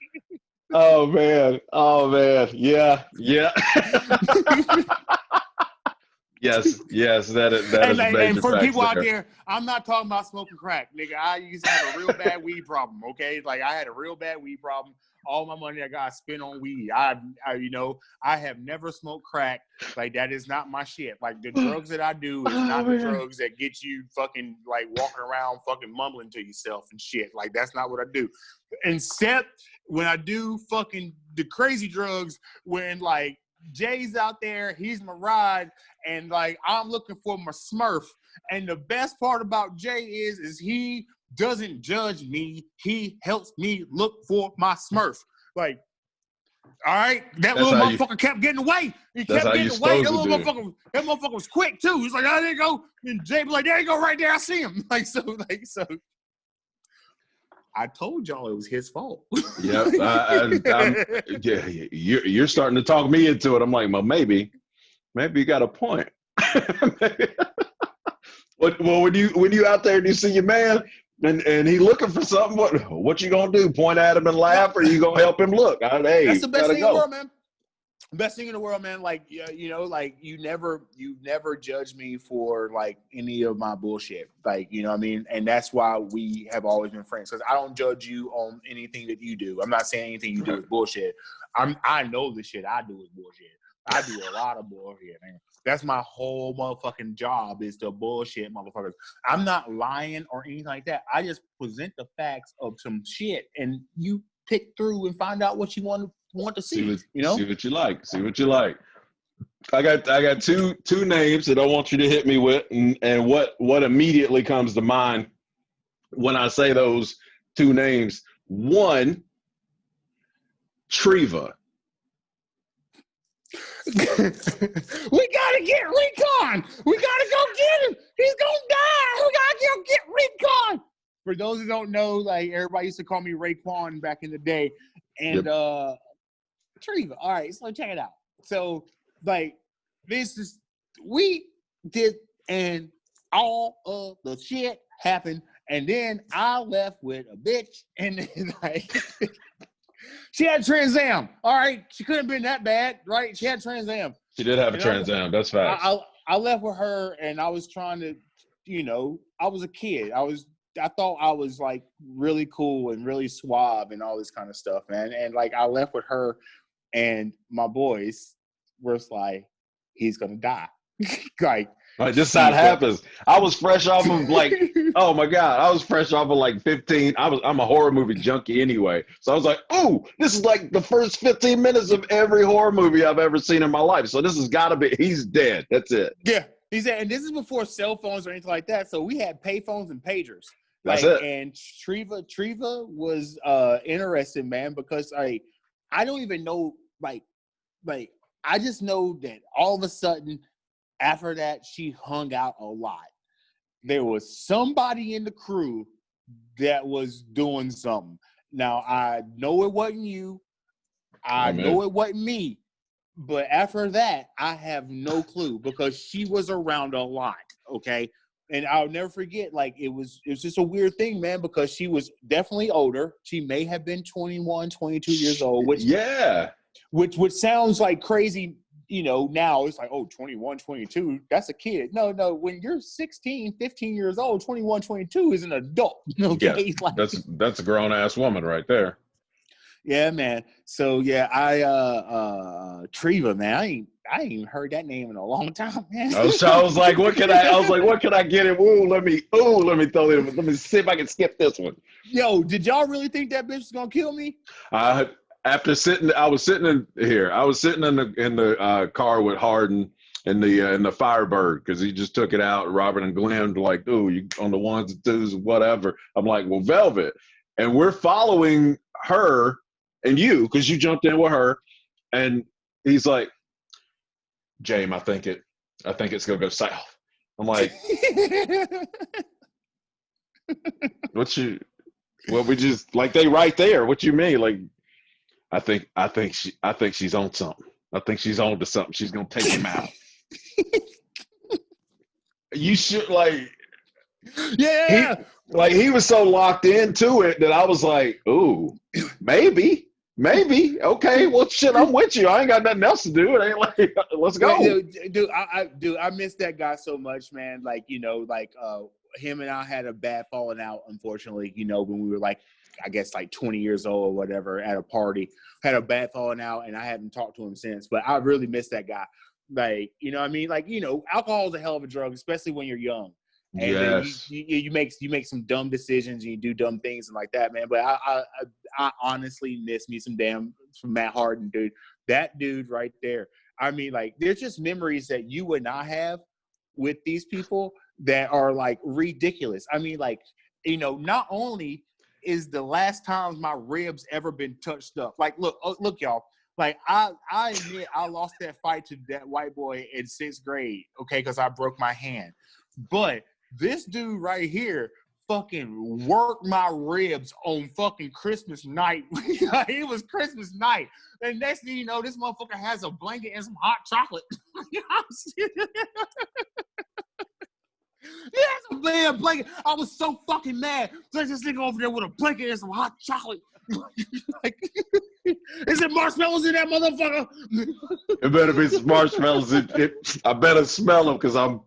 Speaker 1: oh man, yeah. Yes, that is a major
Speaker 2: and for
Speaker 1: factor
Speaker 2: people out there, I'm not talking about smoking crack, nigga. I used to have a real bad weed problem. Okay, like, I had a real bad weed problem. All my money I got spent on weed. I you know, I have never smoked crack. Like, that is not my shit. Like, the drugs that I do is not the drugs that get you fucking, like, walking around fucking mumbling to yourself and shit. Like, that's not what I do. Except when I do fucking the crazy drugs, when, like, Jay's out there, he's my ride, and, like, I'm looking for my Smurf. And the best part about Jay is he doesn't judge me. He helps me look for my Smurf. Like, all right, that little motherfucker kept getting away. He kept getting away. That little motherfucker was quick too. He's like, oh, there you go. And Jay was like, there you go, right there. I see him. Like, so. I told y'all it was his fault.
Speaker 1: Yep. Yeah, you're starting to talk me into it. I'm like, well, maybe you got a point. But well, when you out there and you see your man and he looking for something, what you gonna do? Point at him and
Speaker 2: No,
Speaker 1: laugh, or you gonna help him look?
Speaker 2: that's
Speaker 1: Hey,
Speaker 2: the best
Speaker 1: gotta
Speaker 2: thing in the
Speaker 1: go.
Speaker 2: world, man. Best thing in the world, man. Like, you know, like you never judge me for like any of my bullshit. Like, you know what I mean? And that's why we have always been friends, because I don't judge you on anything that you do. I'm not saying anything you do is bullshit. I know the shit I do is bullshit. I do a lot of bullshit, man. That's my whole motherfucking job, is to bullshit motherfuckers. I'm not lying or anything like that. I just present the facts of some shit, and you pick through and find out what you want to see. You know?
Speaker 1: See what you like. See what you like. I got two names that I want you to hit me with, and what immediately comes to mind when I say those two names. One, Treva.
Speaker 2: We gotta get Recon. We gotta go get him. He's gonna die. We gotta go get Recon. For those who don't know, like everybody used to call me Raekwon back in the day, and Treva. All right, so check it out. So like this is we did, and all of the shit happened, and then I left with a bitch, and then, like. She had Trans Am. All right. She couldn't have been that bad, right? She had Trans Am.
Speaker 1: She did have a Trans Am. That's facts.
Speaker 2: I left with her, and I was trying to, you know, I was a kid. I thought I was like really cool and really suave and all this kind of stuff, man. And like I left with her, and my boys were like, he's gonna die. Like
Speaker 1: this how it happens. I was fresh off of like, oh my God, I was fresh off of like 15. I'm a horror movie junkie anyway. So I was like, oh, this is like the first 15 minutes of every horror movie I've ever seen in my life. So this has gotta be, he's dead. That's it.
Speaker 2: Yeah. He's dead. And this is before cell phones or anything like that. So we had payphones and pagers.
Speaker 1: That's it.
Speaker 2: And Treva was interested, man, because I don't even know, like I just know that all of a sudden after that, she hung out a lot. There was somebody in the crew that was doing something. Now, I know it wasn't you. I know it wasn't me. But after that, I have no clue, because she was around a lot, okay? And I'll never forget, like, it was just a weird thing, man, because she was definitely older. She may have been 21, 22 years old, which sounds like crazy. You know, now it's like, oh, 21, 22, that's a kid. No, when you're 16, 15 years old, 21, 22 is an adult. Okay?
Speaker 1: Yeah, like, that's a grown-ass woman right there.
Speaker 2: Yeah, man. So, yeah, Treva, man, I ain't even heard that name in a long time, man.
Speaker 1: I was like, what can I get him? Let me throw it. Let me see if I can skip this one.
Speaker 2: Yo, did y'all really think that bitch was going to kill me?
Speaker 1: After I was sitting in the car with Harden in the Firebird, because he just took it out. Robert and Glenn were like, "Ooh, you on the ones and twos, whatever." I'm like, "Well, Velvet," and we're following her and you, because you jumped in with her, and he's like, "James, I think it's gonna go south." I'm like, Well, we just like they right there. What you mean, like? I think she's on something. I think she's on to something. She's gonna take him out. You should like,
Speaker 2: yeah.
Speaker 1: He was so locked into it that I was like, ooh, maybe. Okay, well, shit, I'm with you. I ain't got nothing else to do. It ain't like, let's go.
Speaker 2: Dude, I miss that guy so much, man. Like, you know, like him and I had a bad falling out, unfortunately, you know, when we were like, I guess like 20 years old or whatever at a party, had a bad falling out, and I haven't talked to him since, but I really miss that guy. Like, you know what I mean? Like, you know, alcohol is a hell of a drug, especially when you're young. And
Speaker 1: yes.
Speaker 2: then you make some dumb decisions and you do dumb things and like that, man. But I honestly miss me some Matt Harden, dude. That dude right there. I mean, like, there's just memories that you and I have with these people that are like ridiculous. I mean, like, you know, not only is the last time my ribs ever been touched up. Like, look, y'all. Like, I admit I lost that fight to that white boy in 6th grade, okay, because I broke my hand. But this dude right here fucking worked my ribs on fucking Christmas night. It was Christmas night. And next thing you know, this motherfucker has a blanket and some hot chocolate. Yes, man, blanket. I was so fucking mad. There's this nigga over there with a blanket and some hot chocolate. Like, is it marshmallows in that motherfucker?
Speaker 1: It better be some marshmallows. I better smell them because oh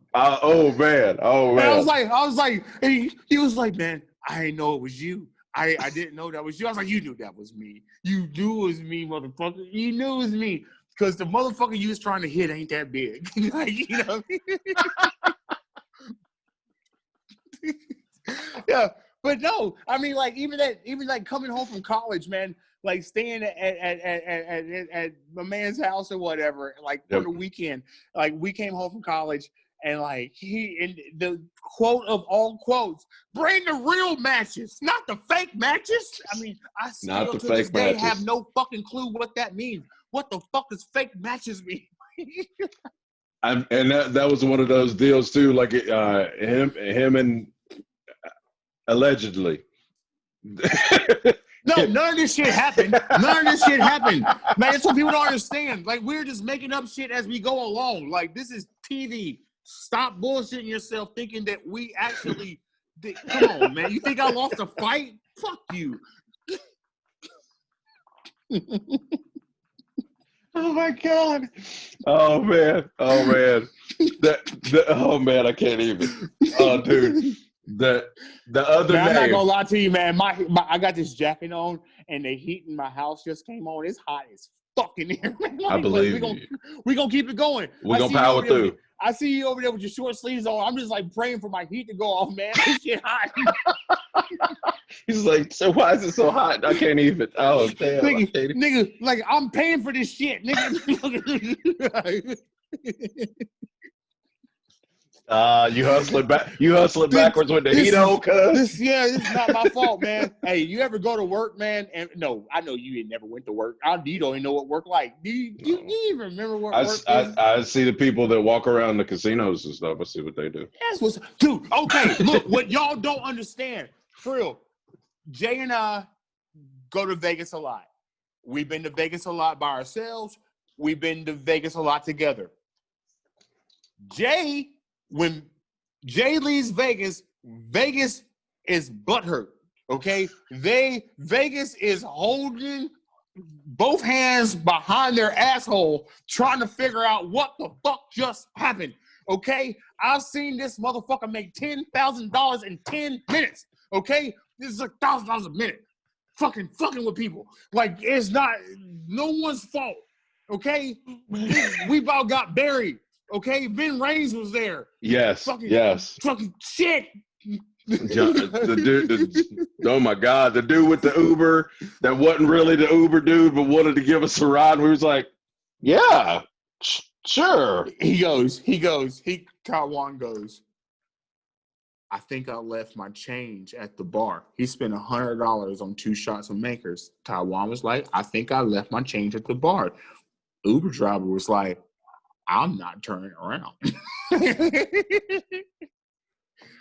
Speaker 1: man.
Speaker 2: And I was like, and he was like, man, I didn't know it was you. I didn't know that was you. I was like, you knew that was me. You knew it was me, motherfucker. You knew it was me. Because the motherfucker you was trying to hit ain't that big. Like, you know? Yeah. But no, I mean, like, even like coming home from college, man, like staying at my man's house or whatever, like for the weekend, like we came home from college and like and the quote of all quotes, bring the real matches, not the fake matches. I mean, I still to this day have no fucking clue what that means. What the fuck does fake matches mean?
Speaker 1: And that was one of those deals too, like him and allegedly.
Speaker 2: No, none of this shit happened. None of this shit happened. Man, that's what people don't understand. Like, we're just making up shit as we go along. Like, this is TV. Stop bullshitting yourself thinking that we actually come on, man. You think I lost a fight? Fuck you.
Speaker 1: Oh my God. Oh man. Oh man. Oh man, I can't even. Oh dude. The other
Speaker 2: man,
Speaker 1: name.
Speaker 2: I'm not gonna lie to you, man. I got this jacket on, and the heat in my house just came on. It's hot as fucking here. Like,
Speaker 1: I believe
Speaker 2: we're gonna keep it going.
Speaker 1: We're gonna power through.
Speaker 2: I see you over there with your short sleeves on. I'm just like praying for my heat to go off, man. This shit hot.
Speaker 1: He's like, so why is it so hot? I can't even. Oh damn,
Speaker 2: nigga, like I'm paying for this shit, nigga.
Speaker 1: You hustling backwards with the heat on, cuz.
Speaker 2: This is not my fault, man. Hey, you ever go to work, man? And no, I know you never went to work. You don't even know what work like. Do you even remember what work is?
Speaker 1: I see the people that walk around the casinos and stuff. I see what they do.
Speaker 2: That's what's dude. Okay, look, what y'all don't understand, for real. Jay and I go to Vegas a lot. We've been to Vegas a lot by ourselves. We've been to Vegas a lot together. When Jay leaves Vegas, Vegas is butthurt. Okay, Vegas is holding both hands behind their asshole, trying to figure out what the fuck just happened. Okay, I've seen this motherfucker make $10,000 in 10 minutes. Okay, this is $1,000 a minute. Fucking with people. Like, it's not no one's fault. Okay, we about got buried. Okay, Ben Reigns was there.
Speaker 1: Yes. Yes.
Speaker 2: Fucking shit.
Speaker 1: The dude, oh my God, the dude with the Uber that wasn't really the Uber dude, but wanted to give us a ride. We was like, yeah, sure.
Speaker 2: Taiwan goes, I think I left my change at the bar. He spent $100 on 2 shots of Makers. Taiwan was like, I think I left my change at the bar. Uber driver was like, I'm not turning around.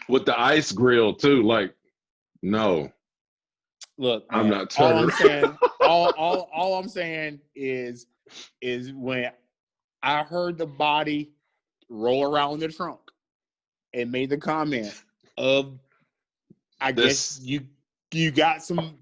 Speaker 1: With the ice grill too, like, no.
Speaker 2: Look, man,
Speaker 1: I'm not turning.
Speaker 2: All I'm saying is when I heard the body roll around the trunk and made the comment of, I guess you got some,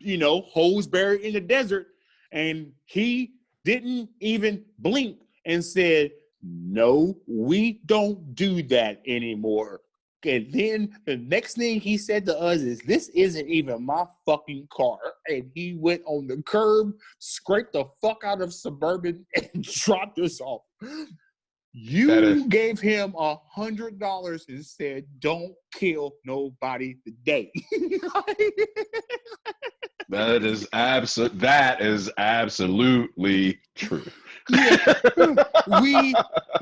Speaker 2: hoes buried in the desert, and he didn't even blink and said, no, we don't do that anymore. And then the next thing he said to us is, this isn't even my fucking car. And he went on the curb, scraped the fuck out of Suburban, and dropped us off. You gave him $100 and said, don't kill nobody today.
Speaker 1: That is absolutely true.
Speaker 2: Yeah.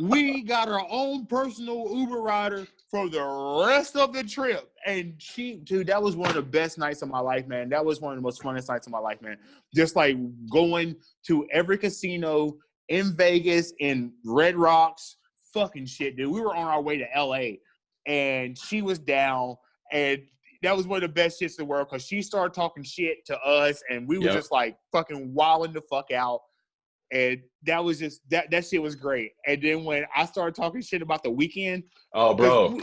Speaker 2: we got our own personal Uber rider for the rest of the trip. And that was one of the best nights of my life, man. That was one of the most funnest nights of my life, man. Just like going to every casino in Vegas, in Red Rocks, fucking shit, dude. We were on our way to LA and she was down, and that was one of the best shits in the world because she started talking shit to us and we were just like fucking wilding the fuck out. And that was just that shit was great. And then when I started talking shit about the weekend,
Speaker 1: Oh,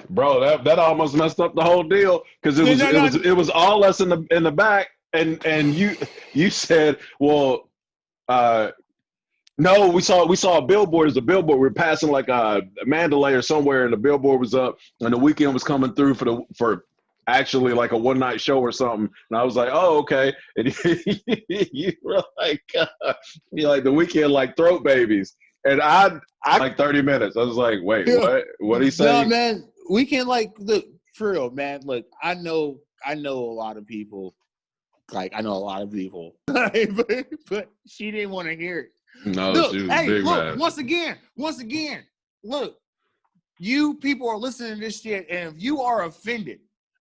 Speaker 1: bro, that almost messed up the whole deal because it was all us in the back, and you said, well, no, we saw a billboard. It's a billboard. We were passing like Mandalay or somewhere, and the billboard was up, and the weekend was coming through for actually like a one night show or something. And I was like, oh, okay. And you were like, you're like the weekend like throat babies. And I like 30 minutes. I was like, wait, what? What he say?
Speaker 2: No, man, weekend look for real, man. Look, I know a lot of people. Like I know a lot of people, but she didn't want to hear it.
Speaker 1: No,
Speaker 2: look,
Speaker 1: she was
Speaker 2: hey,
Speaker 1: big
Speaker 2: look,
Speaker 1: mad.
Speaker 2: once again, look, you people are listening to this shit, and if you are offended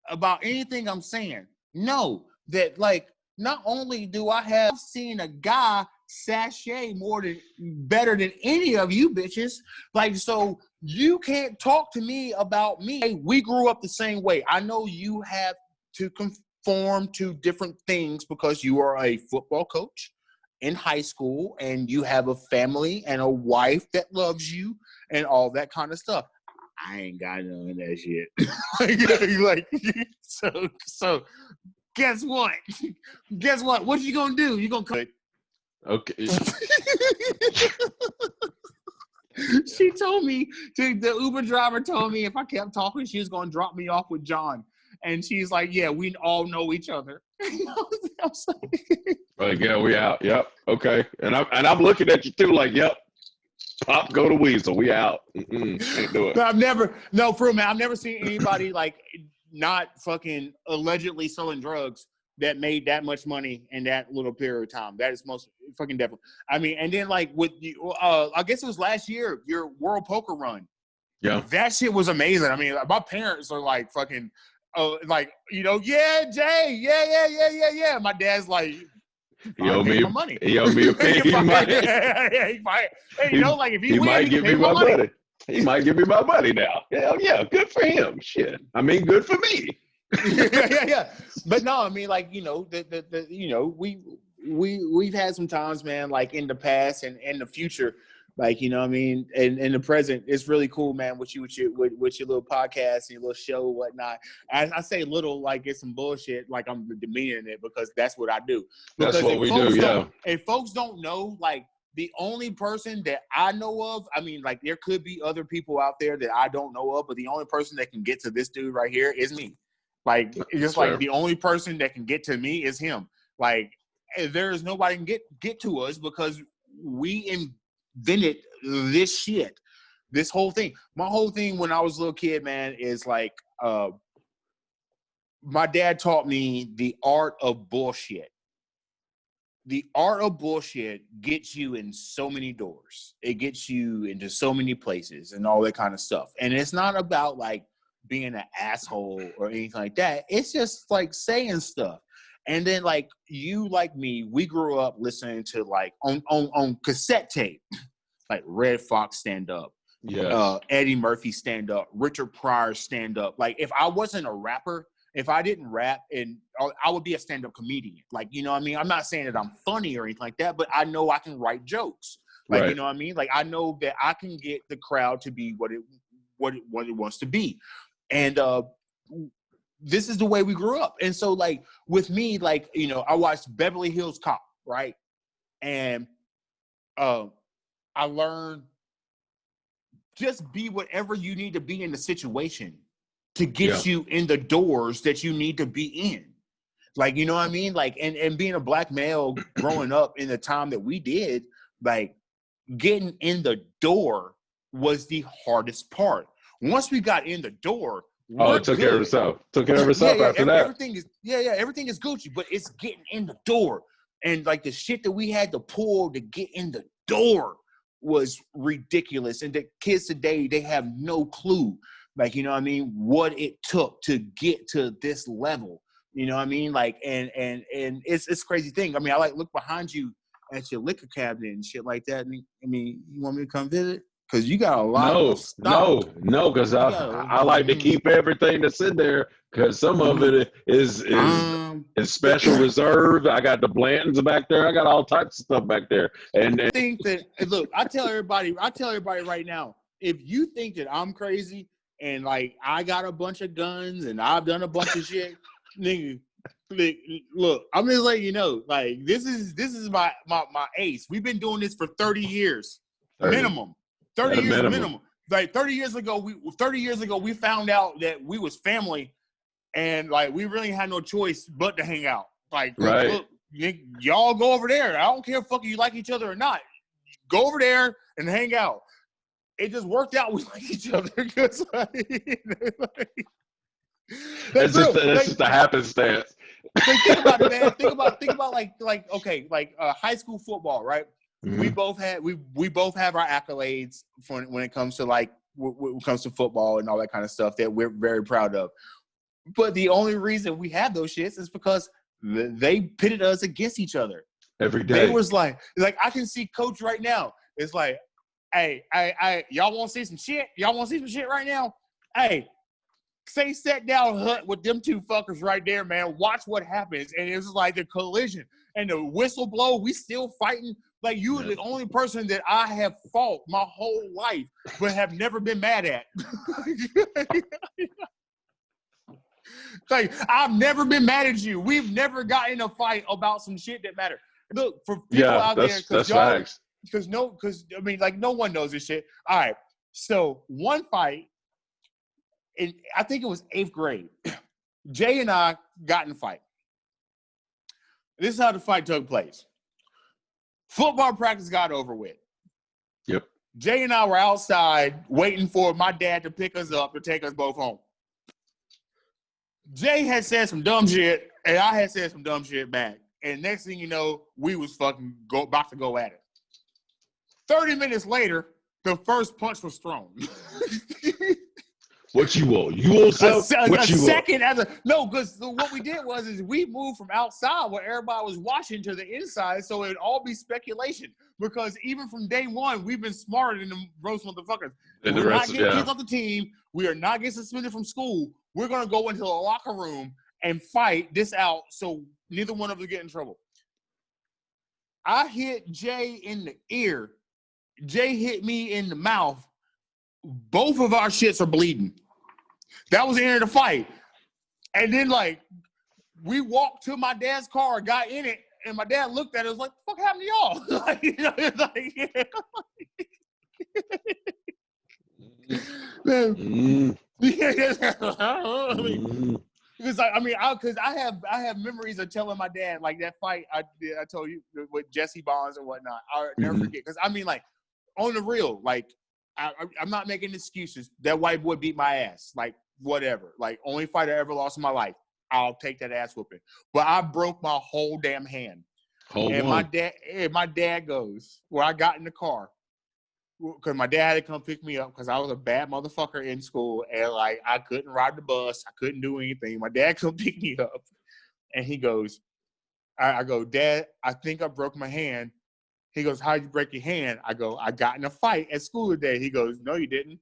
Speaker 2: about anything I'm saying, know that, like, not only do I have seen a guy sashay better than any of you bitches, like, so you can't talk to me about me. Hey, we grew up the same way. I know you have to conform to different things because you are a football coach in high school and you have a family and a wife that loves you and all that kind of stuff. I ain't got none of that shit. So guess what? Guess what? What you gonna do? You gonna cut?
Speaker 1: Okay.
Speaker 2: She told me, the Uber driver told me if I kept talking, she was gonna drop me off with John. And she's like, yeah, we all know each other. I was
Speaker 1: like, yeah, we out. Yep. Okay. And I'm looking at you too, like, yep. Pop, go to Weasel. We out. Can't do it.
Speaker 2: For real, man, I've never seen anybody like not fucking allegedly selling drugs that made that much money in that little period of time. That is most fucking definitely. I mean, and then like with you, I guess it was last year, your World Poker run.
Speaker 1: Yeah.
Speaker 2: That shit was amazing. I mean, my parents are like fucking, like, you know, yeah, Jay, yeah. My dad's like,
Speaker 1: he owed me
Speaker 2: my money.
Speaker 1: He owed me a pay.
Speaker 2: Hey, you know, like if he
Speaker 1: might give me my money. He might give me my money now. Hell yeah, good for him. Shit, I mean, good for me.
Speaker 2: yeah. But no, I mean, like, you know, you know, we've had some times, man, like in the past and in the future, like, you know what I mean, and in the present, it's really cool, man, with your little podcast and your little show and whatnot. As I say little, like it's some bullshit, like I'm demeaning it because that's what I do. Because
Speaker 1: that's what we do, yeah.
Speaker 2: If folks don't know, like, the only person that I know of, I mean, like, there could be other people out there that I don't know of, but the only person that can get to this dude right here is me. Like, it's just like the only person that can get to me is him. Like, there is nobody can get to us because we invented this shit, this whole thing. My whole thing when I was a little kid, man, is like, my dad taught me the art of bullshit. The art of bullshit gets you in so many doors. It gets you into so many places and all that kind of stuff. And it's not about like being an asshole or anything like that. It's just like saying stuff. And then like you, like me, we grew up listening to like on cassette tape, like Red Fox stand up, Eddie Murphy stand up, Richard Pryor stand up. Like if I wasn't a rapper, if I didn't rap, and I would be a stand-up comedian. Like, you know what I mean? I'm not saying that I'm funny or anything like that, but I know I can write jokes. Like, right. You know what I mean? Like, I know that I can get the crowd to be what it wants to be. And this is the way we grew up. And so, like, with me, like, you know, I watched Beverly Hills Cop, right? And I learned just be whatever you need to be in the situation to get you in the doors that you need to be in. Like, you know what I mean? Like, and being a black male growing up in the time that we did, like, getting in the door was the hardest part. Once we got in the door,
Speaker 1: it took care of itself. Took care of itself after that.
Speaker 2: Everything is Gucci, but it's getting in the door. And like the shit that we had to pull to get in the door was ridiculous. And the kids today, they have no clue. Like, you know what I mean, what it took to get to this level. You know what I mean? Like, and it's a crazy thing. I mean, I like look behind you at your liquor cabinet and shit like that. I mean, you want me to come visit? Because you got a lot of stock.
Speaker 1: No, because I like to keep everything that's in there because some of it is special reserve. I got the Blantons back there. I got all types of stuff back there. And
Speaker 2: I think that look, I tell everybody right now, if you think that I'm crazy and like I got a bunch of guns and I've done a bunch of shit, nigga. Look, I'm just letting you know, like this is my ace. We've been doing this for 30 years, minimum. 30 years minimum. Like 30 years ago, we found out that we was family, and like we really had no choice but to hang out. Like, look, y'all go over there. I don't care if fucking you like each other or not. Go over there and hang out. It just worked out. We like each other because
Speaker 1: that's just a happenstance.
Speaker 2: Like, think about it, man. Think about like okay, like high school football, right? Mm-hmm. We both have our accolades when it comes to like when it comes to football and all that kind of stuff that we're very proud of. But the only reason we have those shits is because they pitted us against each other
Speaker 1: every day.
Speaker 2: They was like I can see Coach right now. It's like, hey, y'all want to see some shit? Y'all want to see some shit right now? Hey, say set down hut with them two fuckers right there, man. Watch what happens. And it was like the collision and the whistle blow. We still fighting. Like, you are the only person that I have fought my whole life, but have never been mad at. Like, I've never been mad at you. We've never gotten in a fight about some shit that matter. Look, for people out there, because y'all, because I mean, like, no one knows this shit. All right, so one fight, and I think it was 8th grade. Jay and I got in a fight. This is how the fight took place. Football practice got over with.
Speaker 1: Yep.
Speaker 2: Jay and I were outside waiting for my dad to pick us up to take us both home. Jay had said some dumb shit, and I had said some dumb shit back. And next thing you know, we was fucking about to go at it. 30 minutes later, the first punch was thrown.
Speaker 1: What you want? You want something? What you
Speaker 2: second want? No, because what we did was we moved from outside where everybody was watching to the inside, so it'd all be speculation. Because even from day one, we've been smarter than the roast motherfuckers. We're not getting kids off the team. We are not getting suspended from school. We're gonna go into the locker room and fight this out, so neither one of us get in trouble. I hit Jay in the ear. Jay hit me in the mouth. Both of our shits are bleeding. That was the end of the fight. And then, like, we walked to my dad's car, got in it, and my dad looked at it, was like, what the fuck happened to y'all? Like, you know, it's like, because I have memories of telling my dad, like, that fight I told you with Jesse Bonds and whatnot. I'll never forget. Because, I mean, like, on the real, like, I'm not making excuses. That white boy beat my ass. Like, whatever. Like, only fight I ever lost in my life. I'll take that ass whooping. But I broke my whole damn hand. My dad goes, where I got in the car, because my dad had to come pick me up because I was a bad motherfucker in school. And, like, I couldn't ride the bus. I couldn't do anything. My dad come pick me up. And he goes, I go, Dad, I think I broke my hand. He goes, how'd you break your hand? I go, I got in a fight at school today. He goes, no, you didn't.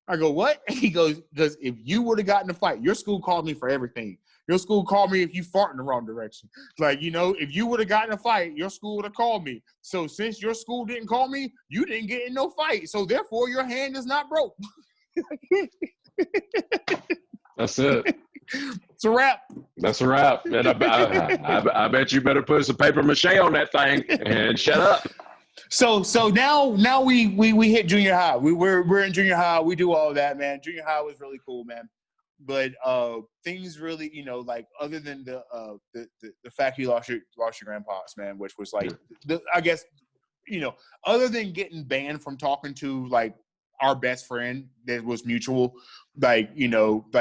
Speaker 2: I go, what? He goes, because if you would have gotten a fight, your school called me for everything. Your school called me if you fart in the wrong direction. Like, you know, if you would have gotten a fight, your school would have called me. So since your school didn't call me, you didn't get in no fight. So therefore, your hand is not broke.
Speaker 1: That's it.
Speaker 2: It's a wrap.
Speaker 1: That's a wrap. And I bet you better put some paper mache on that thing and shut up.
Speaker 2: So now we hit junior high. We're in junior high. We do all of that, man. Junior high was really cool, man. But things really, you know, like, other than the fact you lost your grandpa's, man, which was like, I guess, you know, other than getting banned from talking to, like, our best friend that was mutual, like, it's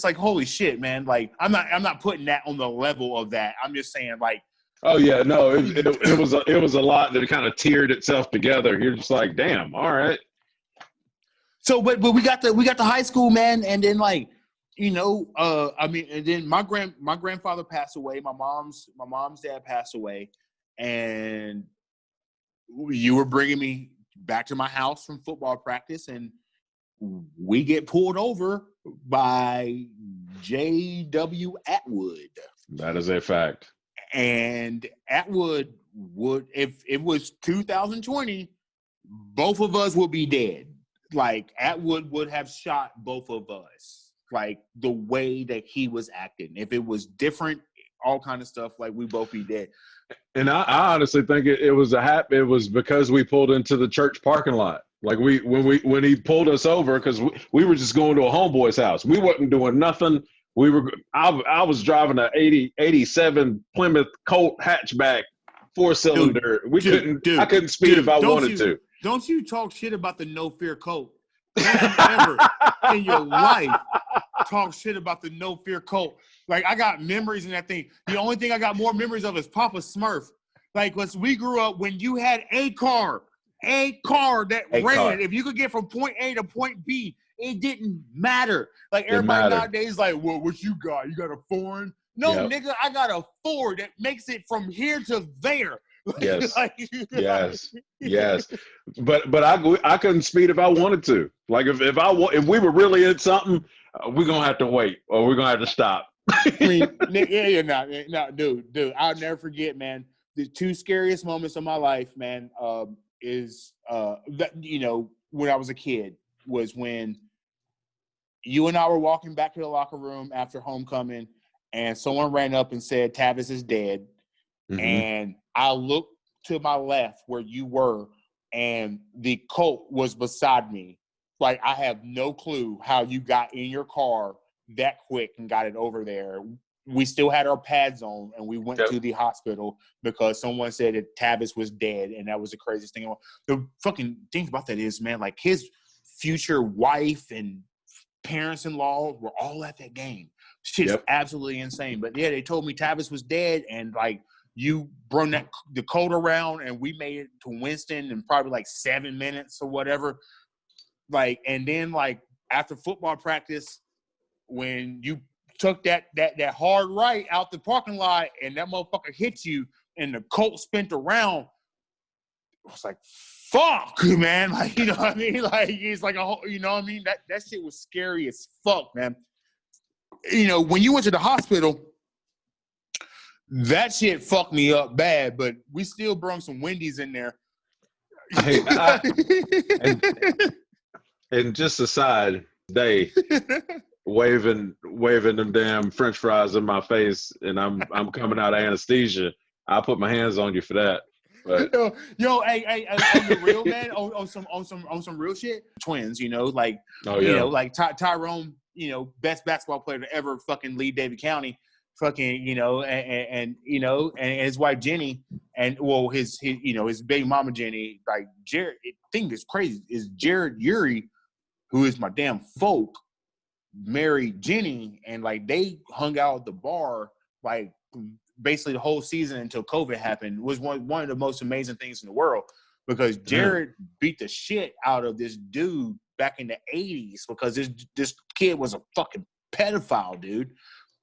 Speaker 2: like, holy shit, man. Like, I'm not putting that on the level of that. I'm just saying, like,
Speaker 1: oh yeah, no, it was a lot that kind of tiered itself together. You're just like, damn, all right.
Speaker 2: So, but we got the high school, man, and then, like, you know, I mean, and then my grandfather passed away. My mom's dad passed away, and you were bringing me back to my house from football practice, and we get pulled over by J.W. Atwood.
Speaker 1: That is a fact.
Speaker 2: And Atwood would, if it was 2020, both of us would be dead. Like, Atwood would have shot both of us. Like, the way that he was acting. If it was different, all kind of stuff, like, we both be dead.
Speaker 1: And I honestly think it was it was because we pulled into the church parking lot. Like when he pulled us over, because we were just going to a homeboy's house. We wasn't doing nothing. I was driving a 87 Plymouth Colt hatchback 4-cylinder. I couldn't speed if I wanted to.
Speaker 2: Don't you talk shit about the No Fear Colt. Don't you ever in your life talk shit about the No Fear Colt. Like, I got memories in that thing. The only thing I got more memories of is Papa Smurf. Like, because we grew up when you had a car that ran. If you could get from point A to point B, it didn't matter. Like, everybody nowadays like, well, what you got? You got a foreign? No, nigga, I got a Ford that makes it from here to there.
Speaker 1: Yes. Yes. But I couldn't speed if I wanted to. Like, if we were really in something, we're gonna have to wait or we're gonna have to stop.
Speaker 2: I mean, dude, I'll never forget, man. The two scariest moments of my life, man, is that, when I was a kid, was when you and I were walking back to the locker room after homecoming, and someone ran up and said, "Tavis is dead." Mm-hmm. And I looked to my left where you were, and the Colt was beside me. Like, I have no clue how you got in your car that quick and got it over there. We still had our pads on, and we went to the hospital because someone said that Tavis was dead, and that was the craziest thing. The fucking thing about that is, man, like, his future wife and parents-in-law were all at that game. Shit's absolutely insane. But yeah, they told me Tavis was dead, and like, you brought the Colt around, and we made it to Winston in probably like 7 minutes or whatever. Like, and then like after football practice, when you took that hard right out the parking lot and that motherfucker hit you and the Colt spent around, I was like, fuck, man. Like, you know what I mean? Like, it's like a whole, you know what I mean? That shit was scary as fuck, man. When you went to the hospital, that shit fucked me up bad, but we still brought some Wendy's in there.
Speaker 1: Hey, and just aside, they waving them damn French fries in my face, and I'm coming out of anesthesia. I'll put my hands on you for that. But
Speaker 2: hey, on the real, man, on some real shit. Twins, like, like Tyrone, best basketball player to ever fucking lead Davie County. Fucking, and his wife Jenny, and his baby mama Jenny, like Jared. The thing is crazy is Jared Urey, who is my damn folk, married Jenny, and like they hung out at the bar like basically the whole season until COVID happened. It was one of the most amazing things in the world, because Jared beat the shit out of this dude back in the 80s because this kid was a fucking pedophile, dude.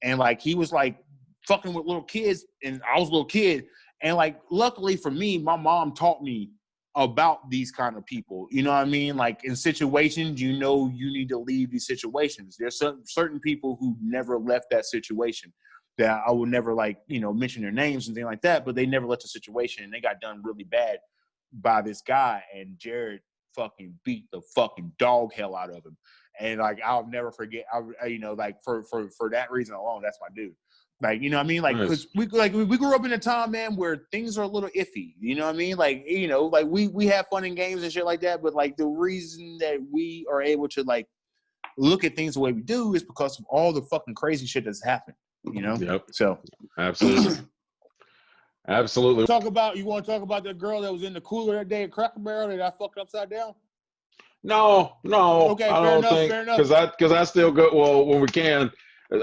Speaker 2: And like he was like fucking with little kids, and I was a little kid. And like luckily for me, my mom taught me about these kind of people. You know what I mean? Like in situations, you need to leave these situations. There's certain people who never left that situation that I would never mention their names and things like that, but they never left the situation and they got done really bad by this guy. And Jared fucking beat the fucking dog hell out of him. And like, I'll never forget, for that reason alone, that's my dude. Like, you know what I mean? Like, because we grew up in a time, man, where things are a little iffy. You know what I mean? Like, like we have fun and games and shit like that. But like the reason that we are able to like look at things the way we do is because of all the fucking crazy shit that's happened.
Speaker 1: Yep.
Speaker 2: So
Speaker 1: absolutely. Absolutely.
Speaker 2: You want to talk about the girl that was in the cooler that day at Cracker Barrel that I fucked upside down?
Speaker 1: No.
Speaker 2: Okay, fair enough.
Speaker 1: Because I still go. Well, when we can,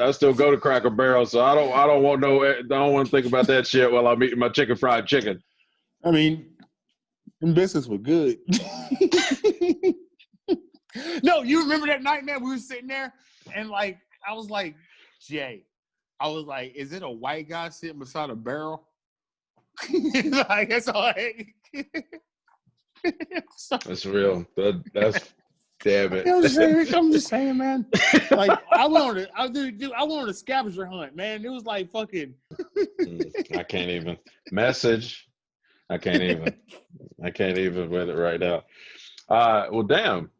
Speaker 1: I still go to Cracker Barrel. So I don't want to think about that shit while I'm eating my fried chicken.
Speaker 2: I mean, them biscuits were good. No, you remember that night, man? We were sitting there, and like I was like, Jay, I was like, is it a white guy sitting beside a barrel? Like that's all. So,
Speaker 1: That's real. That's damn it.
Speaker 2: I'm just saying, man. Like I went on a scavenger hunt, man. It was like fucking.
Speaker 1: I can't even message. I can't even. I can't even with it right now. Well, damn.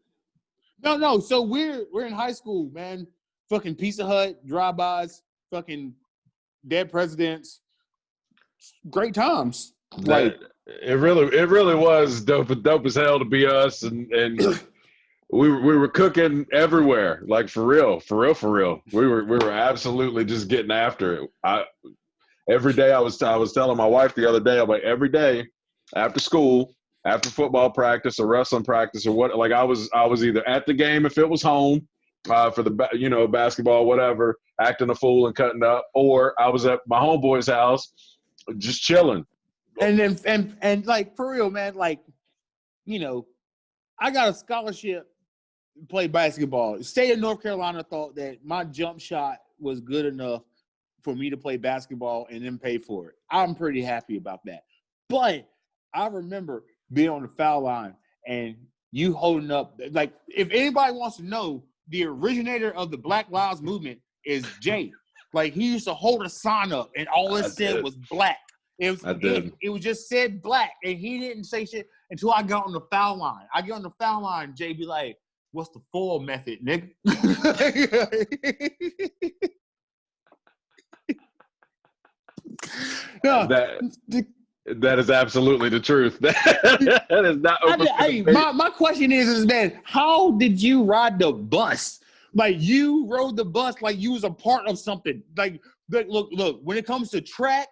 Speaker 2: No. So we're in high school, man. Fucking Pizza Hut, drive-bys, fucking dead presidents. Great times.
Speaker 1: That
Speaker 2: Like
Speaker 1: it really was dope as hell to be us, and we were cooking everywhere, like for real. We were absolutely just getting after it. Every day I was telling my wife the other day, I'm like, every day after school, after football practice or wrestling practice or what, like I was either at the game if it was home for the basketball, whatever, acting a fool and cutting up, or I was at my homeboy's house just chilling.
Speaker 2: and then and like for real, man, like, you know, I got a scholarship to play basketball. The state of North Carolina thought that my jump shot was good enough for me to play basketball and then pay for it. I'm pretty happy about that. But I remember being on the foul line and you holding up, like, if anybody wants to know, the originator of the Black Lives Movement is Jay. Like, he used to hold a sign up and all it said was black. It was just said black, and he didn't say shit until I got on the foul line. I get on the foul line, Jay be like, "What's the foul method, nigga?" No,
Speaker 1: That is absolutely the truth. That is not open for debate.
Speaker 2: my question is, man, how did you ride the bus? Like, you rode the bus like you was a part of something. Like look, when it comes to track,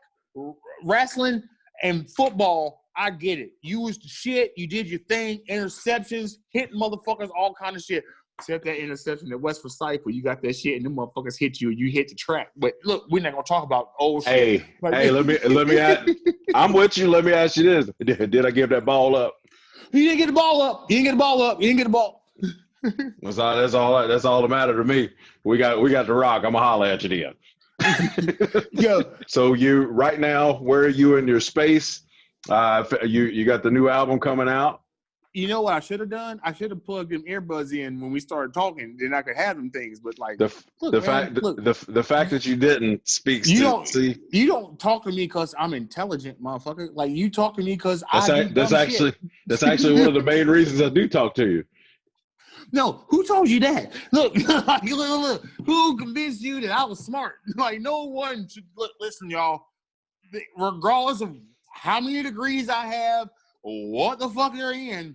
Speaker 2: wrestling, and football, I get it. You was the shit. You did your thing. Interceptions, hitting motherfuckers, all kind of shit. Except that interception at West Forsyth where you got that shit and them motherfuckers hit you and you hit the track. But look, we're not gonna talk about old shit.
Speaker 1: Hey, let me ask, I'm with you. Let me ask you this. Did I give that ball up?
Speaker 2: You didn't get the ball up. You didn't get the ball up. You didn't get the ball.
Speaker 1: That's all that mattered to me. We got the rock. I'm gonna holler at you then.
Speaker 2: Yo.
Speaker 1: So you right now, where are you in your space? You got the new album coming out.
Speaker 2: You know what I should have done? I should have plugged them earbuds in when we started talking. Then I could have them things. But like
Speaker 1: the fact that you didn't speaks. You
Speaker 2: don't talk to me because I'm intelligent, motherfucker. Like, you talk to me because
Speaker 1: that's actually one of the main reasons I do talk to you.
Speaker 2: No, who told you that? Look, look, who convinced you that I was smart? Like, no one should listen, y'all. Regardless of how many degrees I have, what the fuck they're in,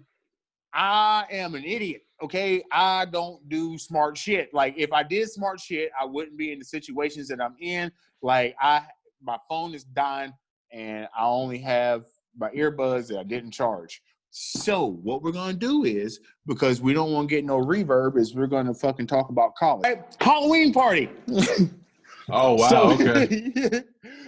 Speaker 2: I am an idiot. Okay, I don't do smart shit. Like, if I did smart shit, I wouldn't be in the situations that I'm in. Like, my phone is dying, and I only have my earbuds that I didn't charge. So what we're gonna do is, because we don't want to get no reverb, is we're gonna fucking talk about college. Right? Halloween party.
Speaker 1: Oh wow!
Speaker 2: So,
Speaker 1: okay.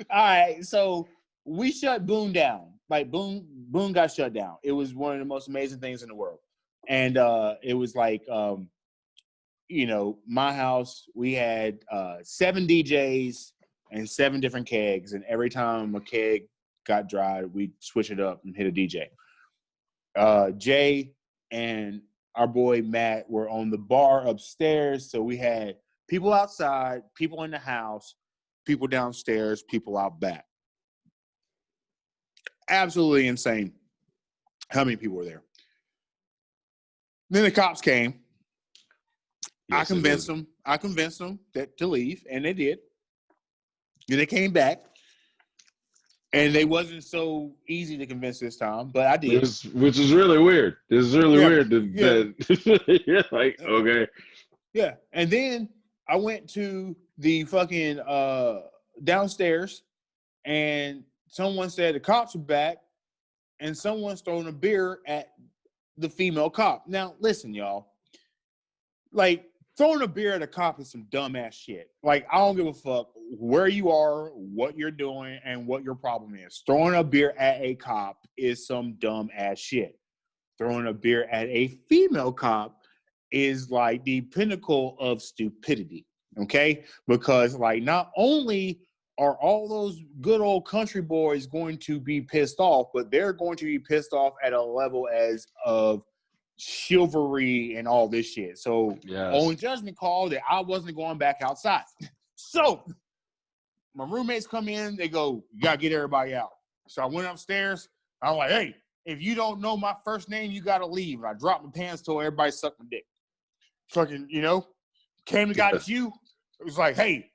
Speaker 2: All right. So we shut Boone down. Like, Boone got shut down. It was one of the most amazing things in the world, and it was like, my house. We had 7 DJs and 7 different kegs, and every time a keg got dry, we'd switch it up and hit a DJ. Jay and our boy Matt were on the bar upstairs, so we had people outside, people in the house, people downstairs, people out back. Absolutely insane how many people were there. Then the cops came. Yes, I convinced them to leave, and they did. And they came back. And they wasn't so easy to convince this time, but I did.
Speaker 1: Which is really weird. This is really weird. Yeah, like, okay.
Speaker 2: Yeah. And then I went to the fucking downstairs, and someone said the cops were back, and someone's throwing a beer at the female cop. Now, listen, y'all. Like, throwing a beer at a cop is some dumbass shit. Like, I don't give a fuck where you are, what you're doing, and what your problem is. Throwing a beer at a cop is some dumb ass shit. Throwing a beer at a female cop is like the pinnacle of stupidity. Okay? Because, like, not only are all those good old country boys going to be pissed off, but they're going to be pissed off at a level as of chivalry and all this shit. So on judgment call that I wasn't going back outside. So my roommates come in, they go, you gotta get everybody out. So I went upstairs. I'm like, hey, if you don't know my first name, you gotta leave. And I dropped my pants, told everybody suck my dick. Fucking, came and got you. It was like, hey,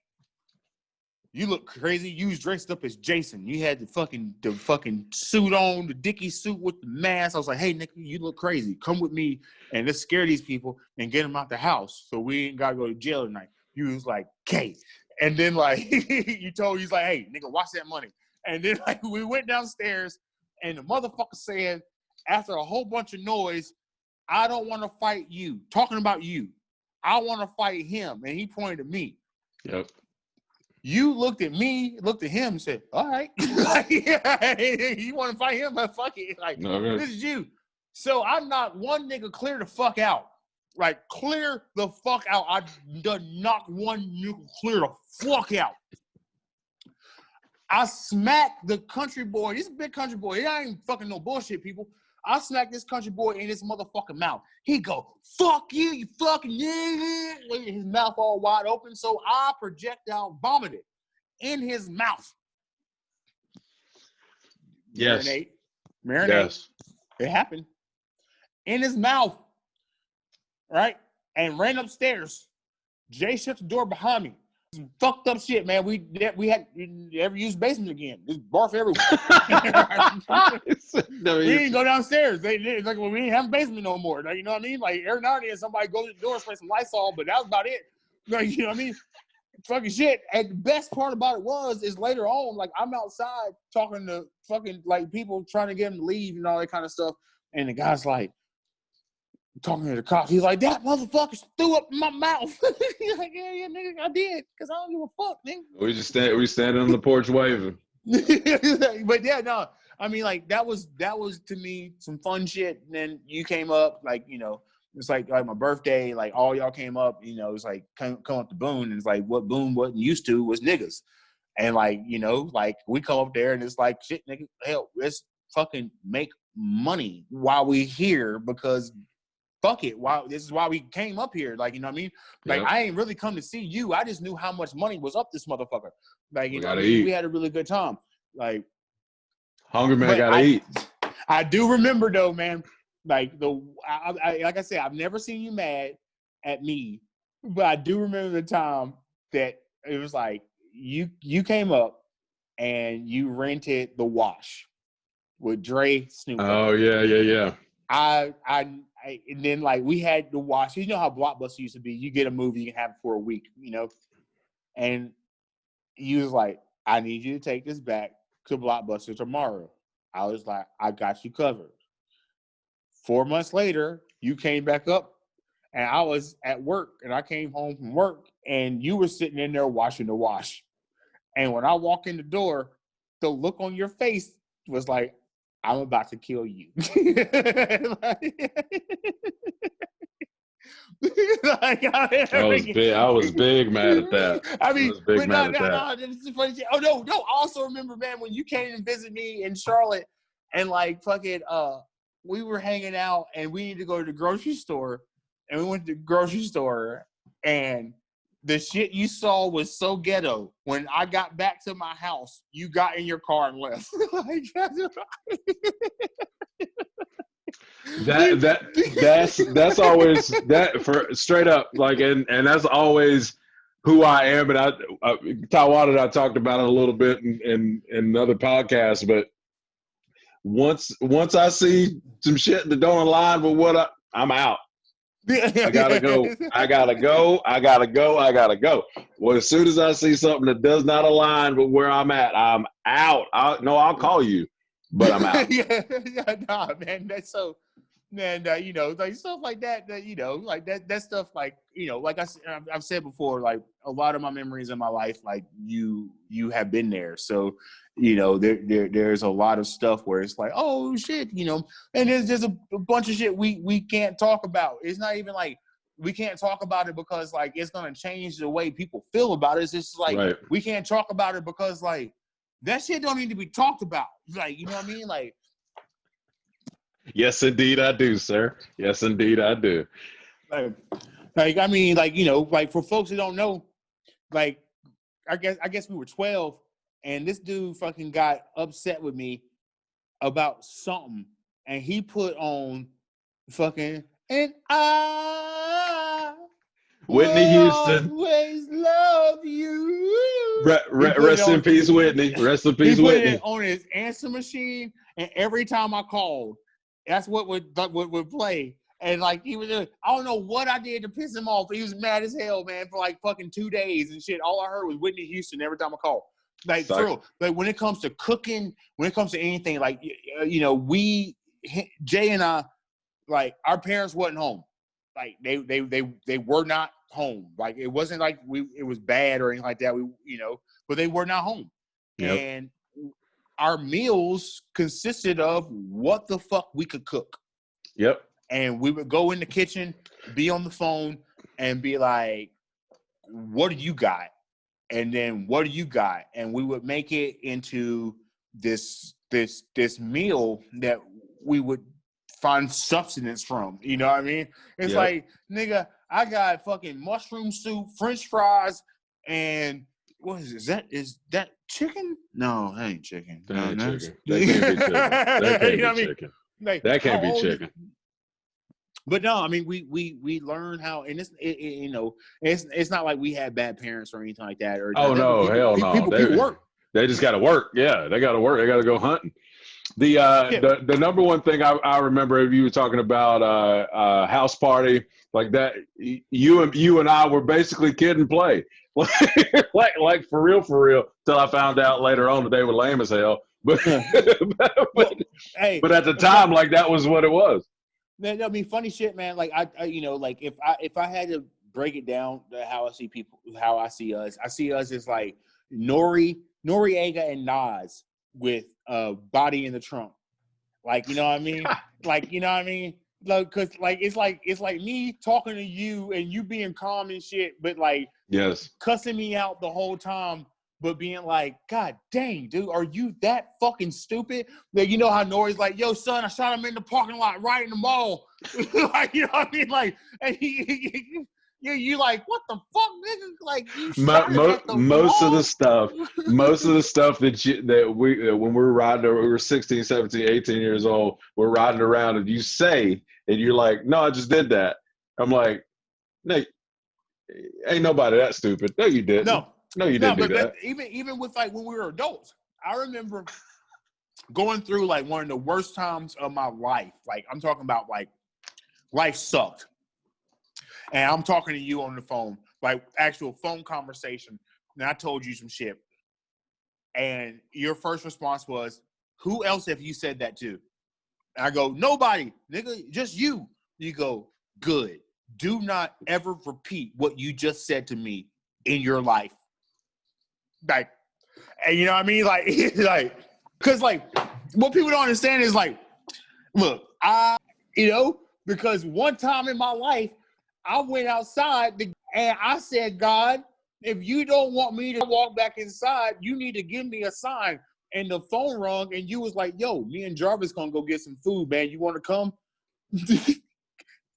Speaker 2: you look crazy. You was dressed up as Jason. You had the fucking suit on, the Dickie suit with the mask. I was like, hey, Nick, you look crazy. Come with me and let's scare these people and get them out the house so we ain't gotta go to jail tonight. You was like, okay. And then like he's like, hey, nigga, watch that money. And then like we went downstairs and the motherfucker said, after a whole bunch of noise, I don't want to fight you. Talking about you. I want to fight him. And he pointed at me.
Speaker 1: Yep.
Speaker 2: You looked at me, looked at him, and said, all right. Like, you want to fight him? But fuck it. Like,
Speaker 1: okay.
Speaker 2: This is you. So I'm not one nigga clear the fuck out. Like, clear the fuck out. I done knock one nigga clear the fuck out. I smacked the country boy. He's a big country boy. He ain't fucking no bullshit, people. I smacked this country boy in his motherfucking mouth. He go, fuck you, you fucking nigga. His mouth all wide open. So I projectile vomited in his mouth.
Speaker 1: Yes.
Speaker 2: Marinate.
Speaker 1: Yes.
Speaker 2: It happened. In his mouth. Right? And ran upstairs. Jay shut the door behind me. Some fucked up shit, man. We never used basement again. Just barf everywhere. We didn't go downstairs. It's like, well, we didn't have a basement no more. Like, you know what I mean? Like every now and then somebody goes to the door, spray some Lysol, but that was about it. Like, you know what I mean? Fucking shit. And the best part about it is later on, like I'm outside talking to fucking like people trying to get them to leave and all that kind of stuff. And the guy's like, talking to the cops, he's like, that motherfucker threw up in my mouth. He's like, yeah, nigga, I did, because I don't give a fuck, nigga.
Speaker 1: We standing on the porch waving.
Speaker 2: But yeah, no, I mean, like that was to me some fun shit. And then you came up, like, it's like my birthday, like all y'all came up, it's like come up to Boone, and it's like what Boone wasn't used to was niggas. And like, like we come up there and it's like, shit, nigga, hell, let's fucking make money while we here, because fuck it. Wow, this is why we came up here. Like, you know what I mean? Like, yep. I ain't really come to see you. I just knew how much money was up this motherfucker. Like, you know what I mean? We had a really good time. Like,
Speaker 1: hungry man gotta eat.
Speaker 2: I do remember though, man. Like like I said, I've never seen you mad at me, but I do remember the time that it was like you came up and you rented the Wash with Dre Snoop.
Speaker 1: Oh yeah.
Speaker 2: And then like we had to watch. You know how Blockbuster used to be. You get a movie, you can have it for a week, And he was like, "I need you to take this back to Blockbuster tomorrow." I was like, "I got you covered." 4 months later, you came back up, and I was at work, and I came home from work, and you were sitting in there watching the Wash. And when I walk in the door, the look on your face was like, I'm about to kill you.
Speaker 1: I was big mad at that.
Speaker 2: I mean, it's funny shit. Oh no! I also remember, man, when you came and visit me in Charlotte, and like fucking, we were hanging out, and we needed to go to the grocery store, and we went to the grocery store, and the shit you saw was so ghetto. When I got back to my house, you got in your car and left.
Speaker 1: That's always that for straight up, like, and that's always who I am. And Tawada and I talked about it a little bit in another podcast, but once I see some shit that don't align with what I'm out. I gotta go. Well, as soon as I see something that does not align with where I'm at, I'm out. I'll call you, but I'm out.
Speaker 2: Nah, man, that's so. And like stuff like that, like that stuff, like like I've said before, like a lot of my memories in my life, like you have been there, so there's a lot of stuff where it's like, oh shit, and there's just a bunch of shit we can't talk about. It's not even like we can't talk about it because like it's gonna change the way people feel about it. It's just like
Speaker 1: Right.
Speaker 2: we can't talk about it because like that shit don't need to be talked about. Like, you know what I mean? Like,
Speaker 1: Yes, indeed, I do, sir. Yes, indeed, I do.
Speaker 2: like I mean, like, you know, like for folks who don't know, like I guess we were 12 and this dude fucking got upset with me about something and he put on fucking and I
Speaker 1: Whitney
Speaker 2: will
Speaker 1: Houston.
Speaker 2: always love you. He put it
Speaker 1: Rest in
Speaker 2: on.
Speaker 1: peace, Whitney. Rest in
Speaker 2: He
Speaker 1: peace,
Speaker 2: put it
Speaker 1: Whitney.
Speaker 2: on his answer machine, and every time I called, that's what would play. And like he was, I don't know what I did to piss him off. He was mad as hell, man, for like fucking 2 days and shit. All I heard was Whitney Houston every time I called. Like for real. Like when it comes to cooking, when it comes to anything, like you know, Jay and I, like our parents wasn't home. Like they were not home. Like it wasn't like it was bad or anything like that. We, you know, but they were not home.
Speaker 1: Yep.
Speaker 2: And our meals consisted of what the fuck we could cook.
Speaker 1: Yep.
Speaker 2: And we would go in the kitchen, be on the phone, and be like, what do you got? And then what do you got? And we would make it into this meal that we would find substance from. You know what I mean? It's like, nigga, I got fucking mushroom soup, French fries, and what is it? Is that chicken? No, that ain't chicken.
Speaker 1: That ain't
Speaker 2: no,
Speaker 1: chicken. That can't be chicken. That can't
Speaker 2: you know
Speaker 1: be
Speaker 2: what I mean?
Speaker 1: chicken.
Speaker 2: Like,
Speaker 1: That can't be chicken.
Speaker 2: But no, I mean we learn how, and you know, it's not like we had bad parents or anything like that. Or
Speaker 1: Oh no, hell no.
Speaker 2: People work.
Speaker 1: They just got to work. Yeah, they got to work. They got to go hunting. The number one thing I remember if you were talking about house party like that, you and I were basically kid and play, like for real. Till I found out later on that they were lame as hell. But but at the time, like that was what it was.
Speaker 2: Man, I mean, funny shit, man. Like I you know, like if I had to break it down to how I see people, how I see us as like Noriega and Nas with Body in the Trunk. Like, you know what I mean? Like, you know what I mean? Like, cause like it's like me talking to you and you being calm and shit, but like cussing me out the whole time, but being like, God dang, dude, are you that fucking stupid? Like, you know how Nori's like, yo, son, I shot him in the parking lot right in the mall. Like, you know what I mean? Like, and you like, what the fuck, nigga? Like, you shot him at the
Speaker 1: most
Speaker 2: mall?
Speaker 1: of the stuff that when we were riding, we were 16, 17, 18 years old, we're riding around and you say, and you're like, no, I just did that. I'm like, Nate, ain't nobody that stupid. No, you didn't. No, you didn't do that.
Speaker 2: But even with like when we were adults, I remember going through like one of the worst times of my life. Like I'm talking about like life sucked. And I'm talking to you on the phone, like actual phone conversation. And I told you some shit. And your first response was, who else have you said that to? And I go, nobody, nigga, just you. You go, good. Do not ever repeat what you just said to me in your life. Like, and you know what I mean? Like, like, cause like, what people don't understand is like, look, you know, because one time in my life, I went outside and I said, God, if you don't want me to walk back inside, you need to give me a sign. And the phone rung and you was like, yo, me and Jarvis gonna go get some food, man. You want to come?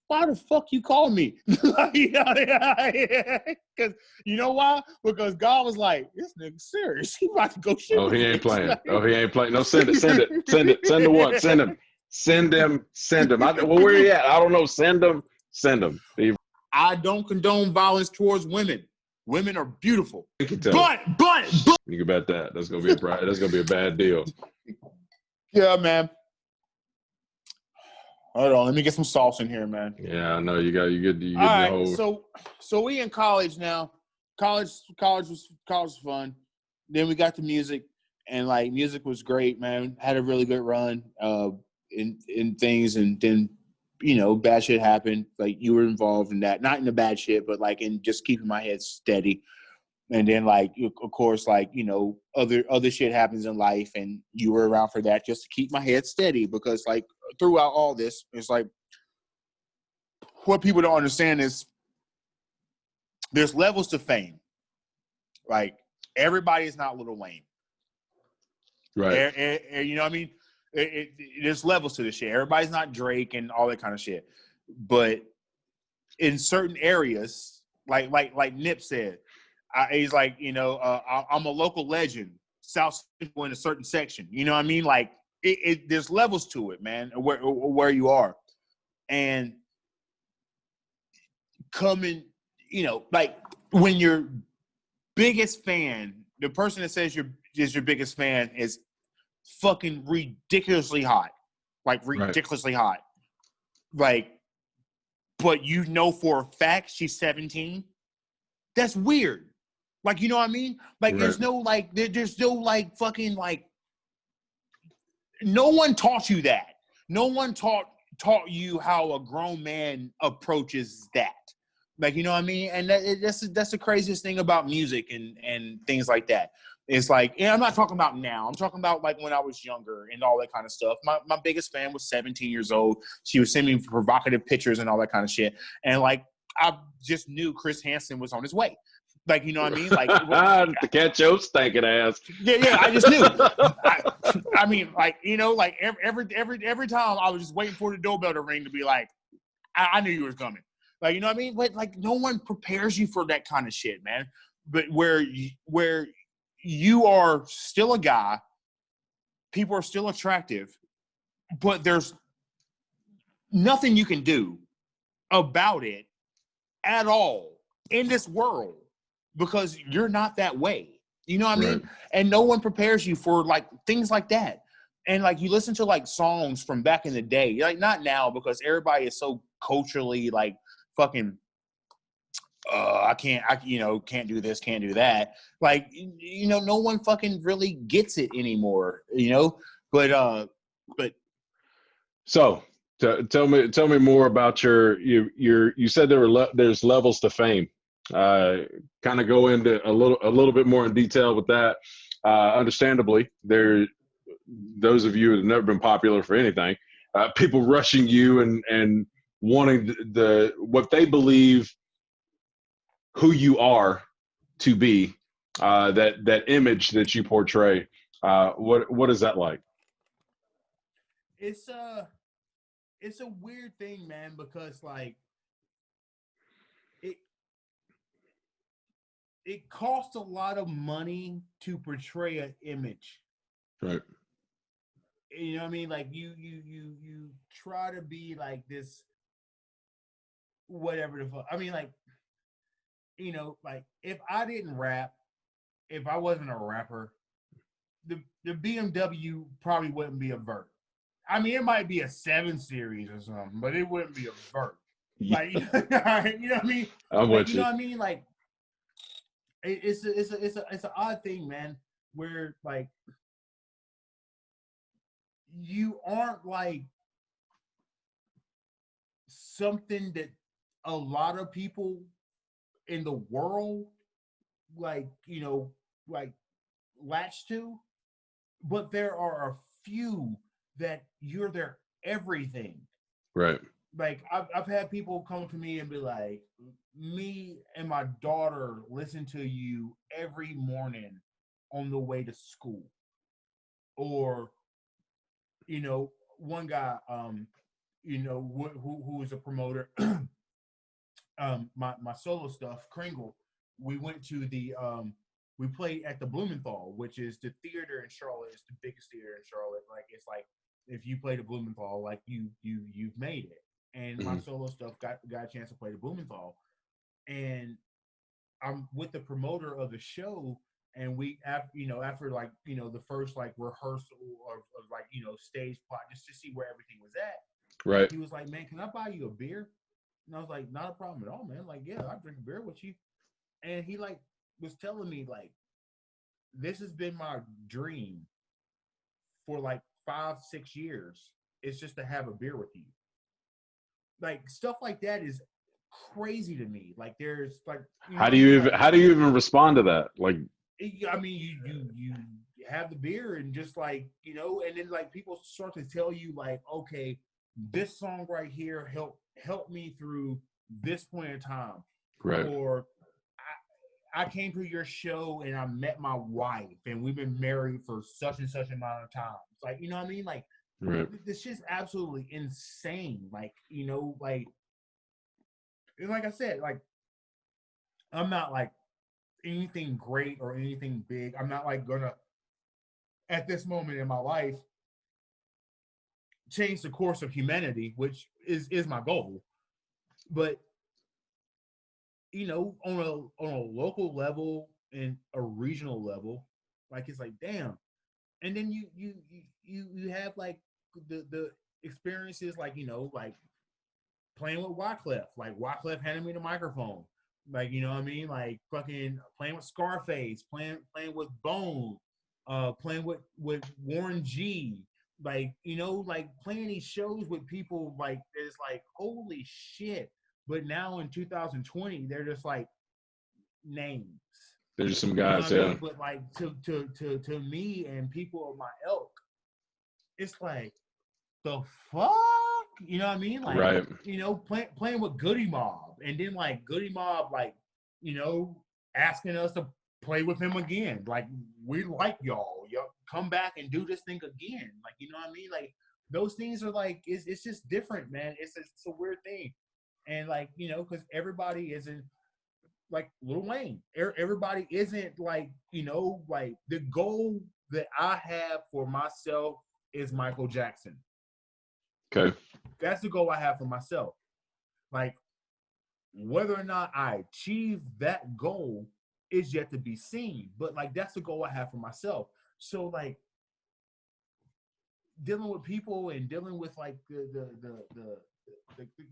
Speaker 2: Why the fuck you call me? Because you know why? Because God was like, this nigga serious. He about to go shoot.
Speaker 1: Oh, he ain't playing. Oh, he ain't playing. No, send it. Send the one. Send him. Well, where he at? I don't know. Send him.
Speaker 2: I don't condone violence towards women. Women are beautiful.
Speaker 1: You can tell.
Speaker 2: But
Speaker 1: you can bet that. That's gonna be a bad deal.
Speaker 2: Yeah, man. Hold on, let me get some sauce in here, man.
Speaker 1: Yeah, I know you get
Speaker 2: all right, the whole. So we in college now. College was fun. Then we got to music, and like music was great, man. Had a really good run in things, and then you know bad shit happened. Like you were involved in that, not in the bad shit, but like in just keeping my head steady. And then like of course like you know other shit happens in life, and you were around for that just to keep my head steady because like throughout all this it's like what people don't understand is there's levels to fame. Like, everybody is not Lil Wayne.
Speaker 1: Right.
Speaker 2: You know what I mean? There's levels to this shit. Everybody's not Drake and all that kind of shit. But in certain areas, like Nip said, he's like, you know, I'm a local legend, South Central in a certain section. You know what I mean? Like, there's levels to it, man, where you are. And coming, you know, like when your biggest fan, the person that says is your biggest fan is fucking ridiculously hot. Like, ridiculously hot. Like, but you know for a fact she's 17. That's weird. Like, you know what I mean? Like, there's no like, there's no like fucking like. No one taught you that. No one taught you how a grown man approaches that. Like, you know what I mean? And that's the craziest thing about music and things like that. It's like, and I'm not talking about now. I'm talking about like when I was younger and all that kind of stuff. My biggest fan was 17 years old. She was sending me provocative pictures and all that kind of shit. And like, I just knew Chris Hansen was on his way. Like, you know what I mean? Like,
Speaker 1: to catch your stinking ass.
Speaker 2: Yeah. I just knew. I mean, like, you know, like every time I was just waiting for the doorbell to ring to be like, I knew you were coming. Like, you know what I mean? But like, no one prepares you for that kind of shit, man. But where you are still a guy, people are still attractive, but there's nothing you can do about it at all in this world because you're not that way. You know what I mean? And no one prepares you for like things like that. And like, you listen to like songs from back in the day, like not now because everybody is so culturally like fucking can't do this, can't do that. Like, you know, no one fucking really gets it anymore, you know? But
Speaker 1: So tell me more about you said there's levels to fame. Kind of go into a little bit more in detail with that. Understandably, those of you who have never been popular for anything, people rushing you and wanting what they believe who you are to be, that image that you portray. What is that like?
Speaker 2: it's a weird thing, man, because like it costs a lot of money to portray an image.
Speaker 1: Right.
Speaker 2: You know what I mean? Like, you try to be like this, whatever the fuck. I mean, like, you know, like if I didn't rap, if I wasn't a rapper, the BMW probably wouldn't be a vert. I mean, it might be a 7 Series or something, but it wouldn't be a vert. Like, you know what I mean?
Speaker 1: I'm
Speaker 2: Like,
Speaker 1: with
Speaker 2: you know what I mean? Like, it's an odd thing, man, where like you aren't like something that a lot of people in the world like, you know, like latch to, but there are a few that you're their everything.
Speaker 1: Right.
Speaker 2: Like, I've had people come to me and be like, me and my daughter listen to you every morning on the way to school. Or, you know, one guy, you know, who is a promoter, my solo stuff, Kringle, we went to we played at the Blumenthal, which is the theater in Charlotte. It's the biggest theater in Charlotte. Like, it's like if you play the Blumenthal, like you've made it. And my solo stuff got a chance to play the Blumenthal, and I'm with the promoter of the show, and we after like, you know, the first like rehearsal of like, you know, stage plot, just to see where everything was at.
Speaker 1: Right.
Speaker 2: He was like, "Man, can I buy you a beer?" And I was like, "Not a problem at all, man. Like, yeah, I'll drink a beer with you." And he like was telling me like, this has been my dream for like 5-6 years. It's just to have a beer with you. Like, stuff like that is crazy to me. Like, there's like, you know
Speaker 1: How
Speaker 2: what
Speaker 1: do
Speaker 2: I
Speaker 1: you
Speaker 2: mean?
Speaker 1: even
Speaker 2: Like,
Speaker 1: how do you even respond to that? Like,
Speaker 2: I mean, you have the beer and just like, you know, and then like people start to tell you like, okay, this song right here helped me through this point in time.
Speaker 1: Right.
Speaker 2: Or I came to your show and I met my wife and we've been married for such and such amount of time. It's like, you know what I mean? Like,
Speaker 1: Right.
Speaker 2: this shit's absolutely insane. Like, you know, like, and like I said, like, I'm not like anything great or anything big. I'm not like gonna, at this moment in my life, change the course of humanity, which is my goal. But you know, on a local level and a regional level, like it's like damn. And then you have like the experiences, like, you know, like playing with Wyclef, like Wyclef handed me the microphone, like, you know what I mean, like fucking playing with Scarface, playing with Bone, playing with Warren G, like, you know, like playing these shows with people like it's like holy shit. But now in 2020, they're just like names.
Speaker 1: There's just some
Speaker 2: You know
Speaker 1: guys,
Speaker 2: what I
Speaker 1: yeah.
Speaker 2: mean? But like to me and people of my ilk, it's like the fuck? You know what I mean? Like,
Speaker 1: Right.
Speaker 2: you know, playing with Goody Mob, and then like Goody Mob, like, you know, asking us to play with him again. Like, we like y'all come back and do this thing again. Like, you know what I mean? Like, those things are like, it's just different, man. It's a weird thing. And like, you know, because everybody isn't like Lil Wayne. Everybody isn't like, you know, like the goal that I have for myself is Michael Jackson.
Speaker 1: Okay.
Speaker 2: That's the goal I have for myself. Like, whether or not I achieve that goal is yet to be seen. But like, that's the goal I have for myself. So like, dealing with people and dealing with like the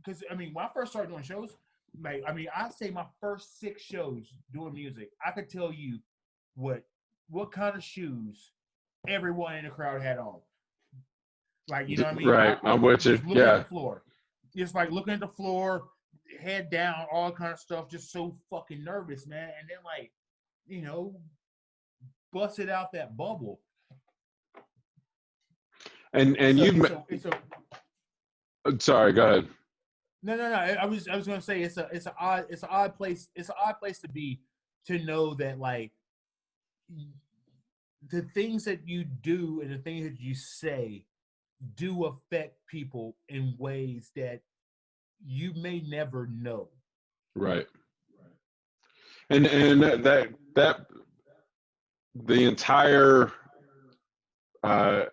Speaker 2: because I mean, when I first started doing shows, like, I mean, I say my first 6 shows doing music, I could tell you what kind of shoes everyone in the crowd had on. Like, you know what I mean?
Speaker 1: Right. I'm with you.
Speaker 2: Just looking at
Speaker 1: Yeah.
Speaker 2: the floor. Just like looking at the floor, head down, all kind of stuff, just so fucking nervous, man. And then like, you know, busted out that bubble.
Speaker 1: And
Speaker 2: It's a
Speaker 1: you've,
Speaker 2: it's a
Speaker 1: sorry, go ahead.
Speaker 2: no. I was gonna say it's an odd place. It's an odd place to be, to know that like the things that you do and the things that you say do affect people in ways that you may never know.
Speaker 1: Right. And that the entire uh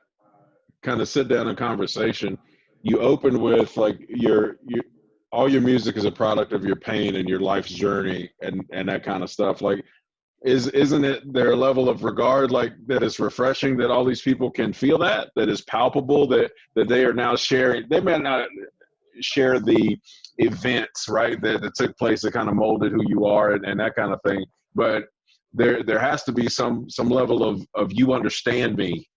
Speaker 1: kind of sit down and conversation, you open with like your all your music is a product of your pain and your life's journey and that kind of stuff. Like, isn't it their level of regard, like that is refreshing, that all these people can feel that is palpable, that they are now sharing. They may not share the events, right, that took place that kind of molded who you are and that kind of thing, but there has to be some level of you understand me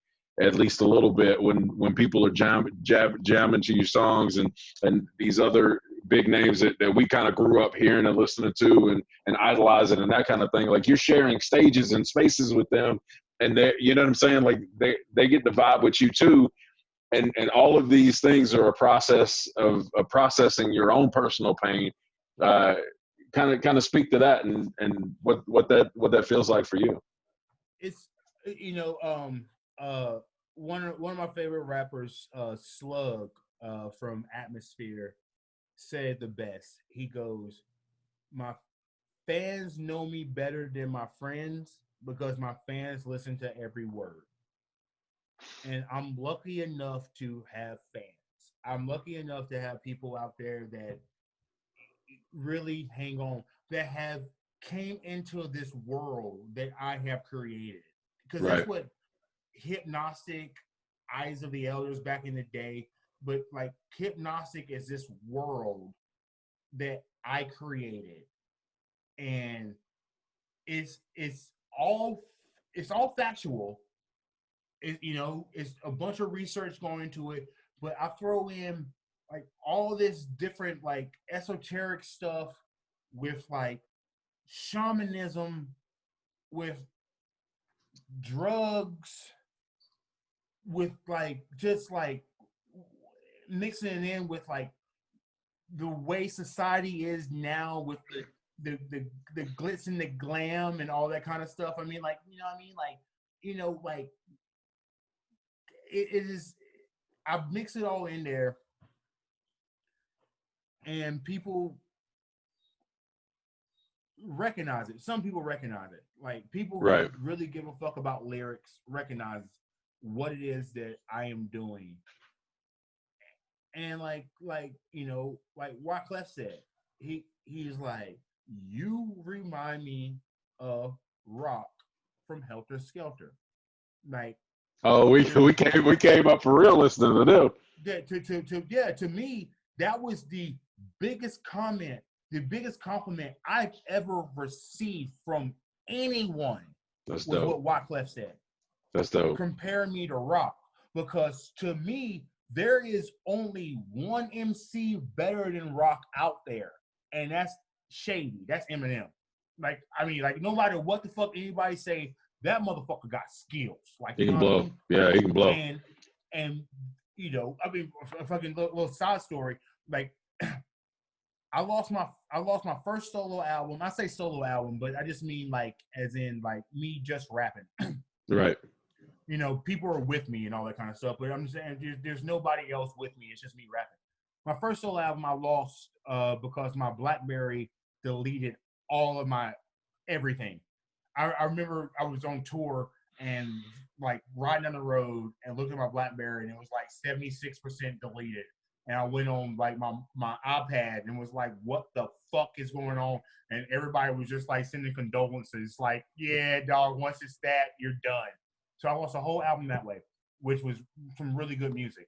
Speaker 1: at least a little bit when people are jamming to your songs and these other big names that we kind of grew up hearing and listening to and idolizing and that kind of thing. Like, you're sharing stages and spaces with them, and they, you know what I'm saying, like they get the vibe with you too. And all of these things are a process of processing your own personal pain. Kind of speak to that and what that feels like for you.
Speaker 2: It's, you know, one of my favorite rappers, Slug, from Atmosphere, said the best. He goes, "My fans know me better than my friends because my fans listen to every word." And I'm lucky enough to have fans. I'm lucky enough to have people out there that really hang on, that have came into this world that I have created. Because that's
Speaker 1: Right.
Speaker 2: what Hipgnostic, Eyes of the Elders back in the day, but like Hipgnostic is this world that I created. And it's all it's all factual. You know, it's a bunch of research going into it, but I throw in like all this different like esoteric stuff with like shamanism, with drugs, with like just like mixing it in with like the way society is now with the glitz and the glam and all that kind of stuff. I mean, like, you know what I mean? Like, you know, like it is. I mix it all in there, and people recognize it. Some people recognize it. Like people who
Speaker 1: Right.
Speaker 2: really give a fuck about lyrics recognize what it is that I am doing. And like you know, like Wyclef said, he's like, you remind me of Rock from Helter Skelter. Like
Speaker 1: Oh,
Speaker 2: to
Speaker 1: we came up for real listening to them.
Speaker 2: to me, that was biggest comment, the biggest compliment I've ever received from anyone
Speaker 1: That's
Speaker 2: was
Speaker 1: dope.
Speaker 2: what Wyclef said.
Speaker 1: That's dope.
Speaker 2: Compare me to Rock. Because to me, there is only one MC better than Rock out there, and that's Shady. That's Eminem. Like, I mean, like, no matter what the fuck anybody say, that motherfucker got skills. Like,
Speaker 1: He
Speaker 2: you know
Speaker 1: can
Speaker 2: what I
Speaker 1: blow.
Speaker 2: mean?
Speaker 1: Yeah, he can blow.
Speaker 2: And you know, I mean, a fucking little side story. Like, I lost my first solo album. I say solo album, but I just mean like as in like me just rapping.
Speaker 1: Right.
Speaker 2: You know, people are with me and all that kind of stuff, but I'm saying there's nobody else with me. It's just me rapping. My first solo album I lost because my BlackBerry deleted all of my everything. I remember I was on tour and like riding down the road and looking at my BlackBerry and it was like 76% deleted. And I went on like my iPad and was like, what the fuck is going on? And everybody was just like sending condolences, like, yeah, dog, once it's that, you're done. So I lost a whole album that way, which was some really good music.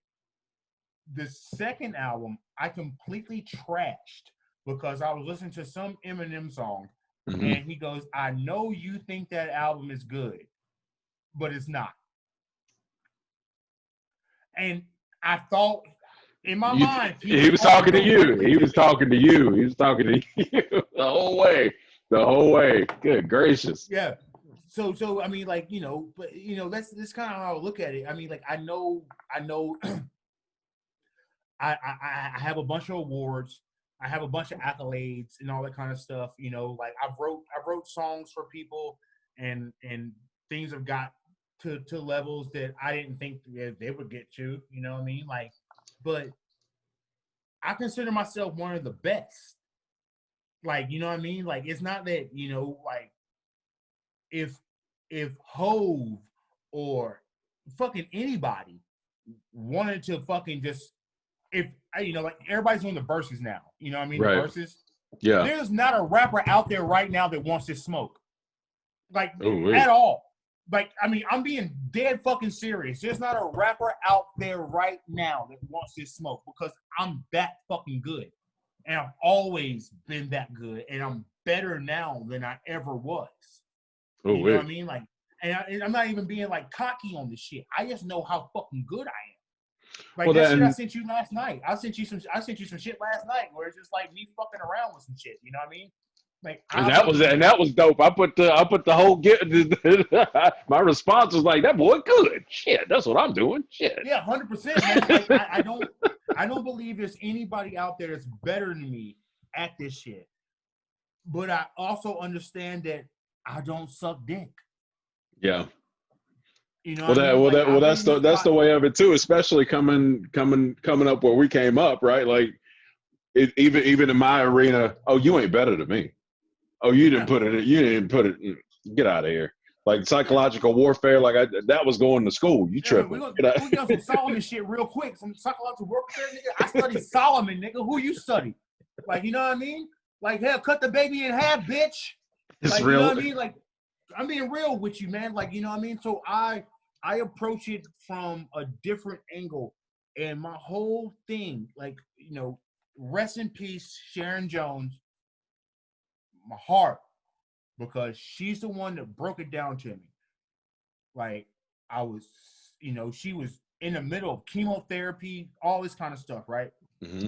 Speaker 2: The second album I completely trashed because I was listening to some Eminem song
Speaker 1: Hmm.
Speaker 2: and he goes, I know you think that album is good, but it's not. And I thought in my mind he
Speaker 1: He
Speaker 2: was
Speaker 1: was
Speaker 2: only
Speaker 1: talking to you.
Speaker 2: directing
Speaker 1: He
Speaker 2: to
Speaker 1: was
Speaker 2: me.
Speaker 1: talking to you. He was talking to you the whole way. The whole way. Good gracious.
Speaker 2: Yeah. So I mean, like, you know, but you know, that's kind of how I look at it. I mean, like I know I have a bunch of awards. I have a bunch of accolades and all that kind of stuff. You know, like I wrote songs for people, and things have got to levels that I didn't think that they would get to. You know what I mean? Like, but I consider myself one of the best. Like, you know what I mean? Like, it's not that like if if Hove or fucking anybody wanted to fucking just if like everybody's doing the verses now. You know what I mean? The
Speaker 1: Right.
Speaker 2: verses.
Speaker 1: Yeah.
Speaker 2: There's not a rapper out there right now that wants this smoke. Like
Speaker 1: Oh,
Speaker 2: at
Speaker 1: wait.
Speaker 2: all. Like, I mean, I'm being dead fucking serious. There's not a rapper out there right now that wants this smoke because I'm that fucking good. And I've always been that good. And I'm better now than I ever was.
Speaker 1: Oh,
Speaker 2: You know what
Speaker 1: wait.
Speaker 2: I mean? Like, and I'm not even being like cocky on this shit. I just know how fucking good I am. Like
Speaker 1: Well,
Speaker 2: that shit I
Speaker 1: then,
Speaker 2: sent you last night. I sent you some shit last night where it's just like me fucking around with some shit. You know what I mean? Like
Speaker 1: and
Speaker 2: I fucking
Speaker 1: that was dope. I put the whole get. My response was like, that boy good. Shit, that's what I'm doing. Shit.
Speaker 2: yeah, 100%, man. Like I don't believe there's anybody out there that's better than me at this shit. But I also understand that I don't suck dick.
Speaker 1: Yeah.
Speaker 2: You know what I mean? Like
Speaker 1: Well,
Speaker 2: I've been in this
Speaker 1: that's
Speaker 2: pot.
Speaker 1: the way of it too. Especially coming up where we came up, right? Like even in my arena. Oh, you ain't better than me. Oh, you didn't
Speaker 2: Yeah,
Speaker 1: put it. You didn't put it. Get out of here. Like
Speaker 2: yeah,
Speaker 1: psychological warfare. Like that was going to school. You
Speaker 2: yeah. We're
Speaker 1: tripping?
Speaker 2: gonna
Speaker 1: Get out.
Speaker 2: we get on some Solomon shit real quick. Some psychological warfare, nigga. I studied Solomon, nigga. Who you study? Like, you know what I mean? Like, hell, cut the baby in half, bitch.
Speaker 1: It's
Speaker 2: Like, you know
Speaker 1: real.
Speaker 2: what I mean? Like, I'm being real with you, man. Like, you know what I mean? So I approach it from a different angle. And my whole thing, like, rest in peace, Sharon Jones, my heart, because she's the one that broke it down to me. Like, I was, she was in the middle of chemotherapy, all this kind of stuff, right?
Speaker 1: Hmm.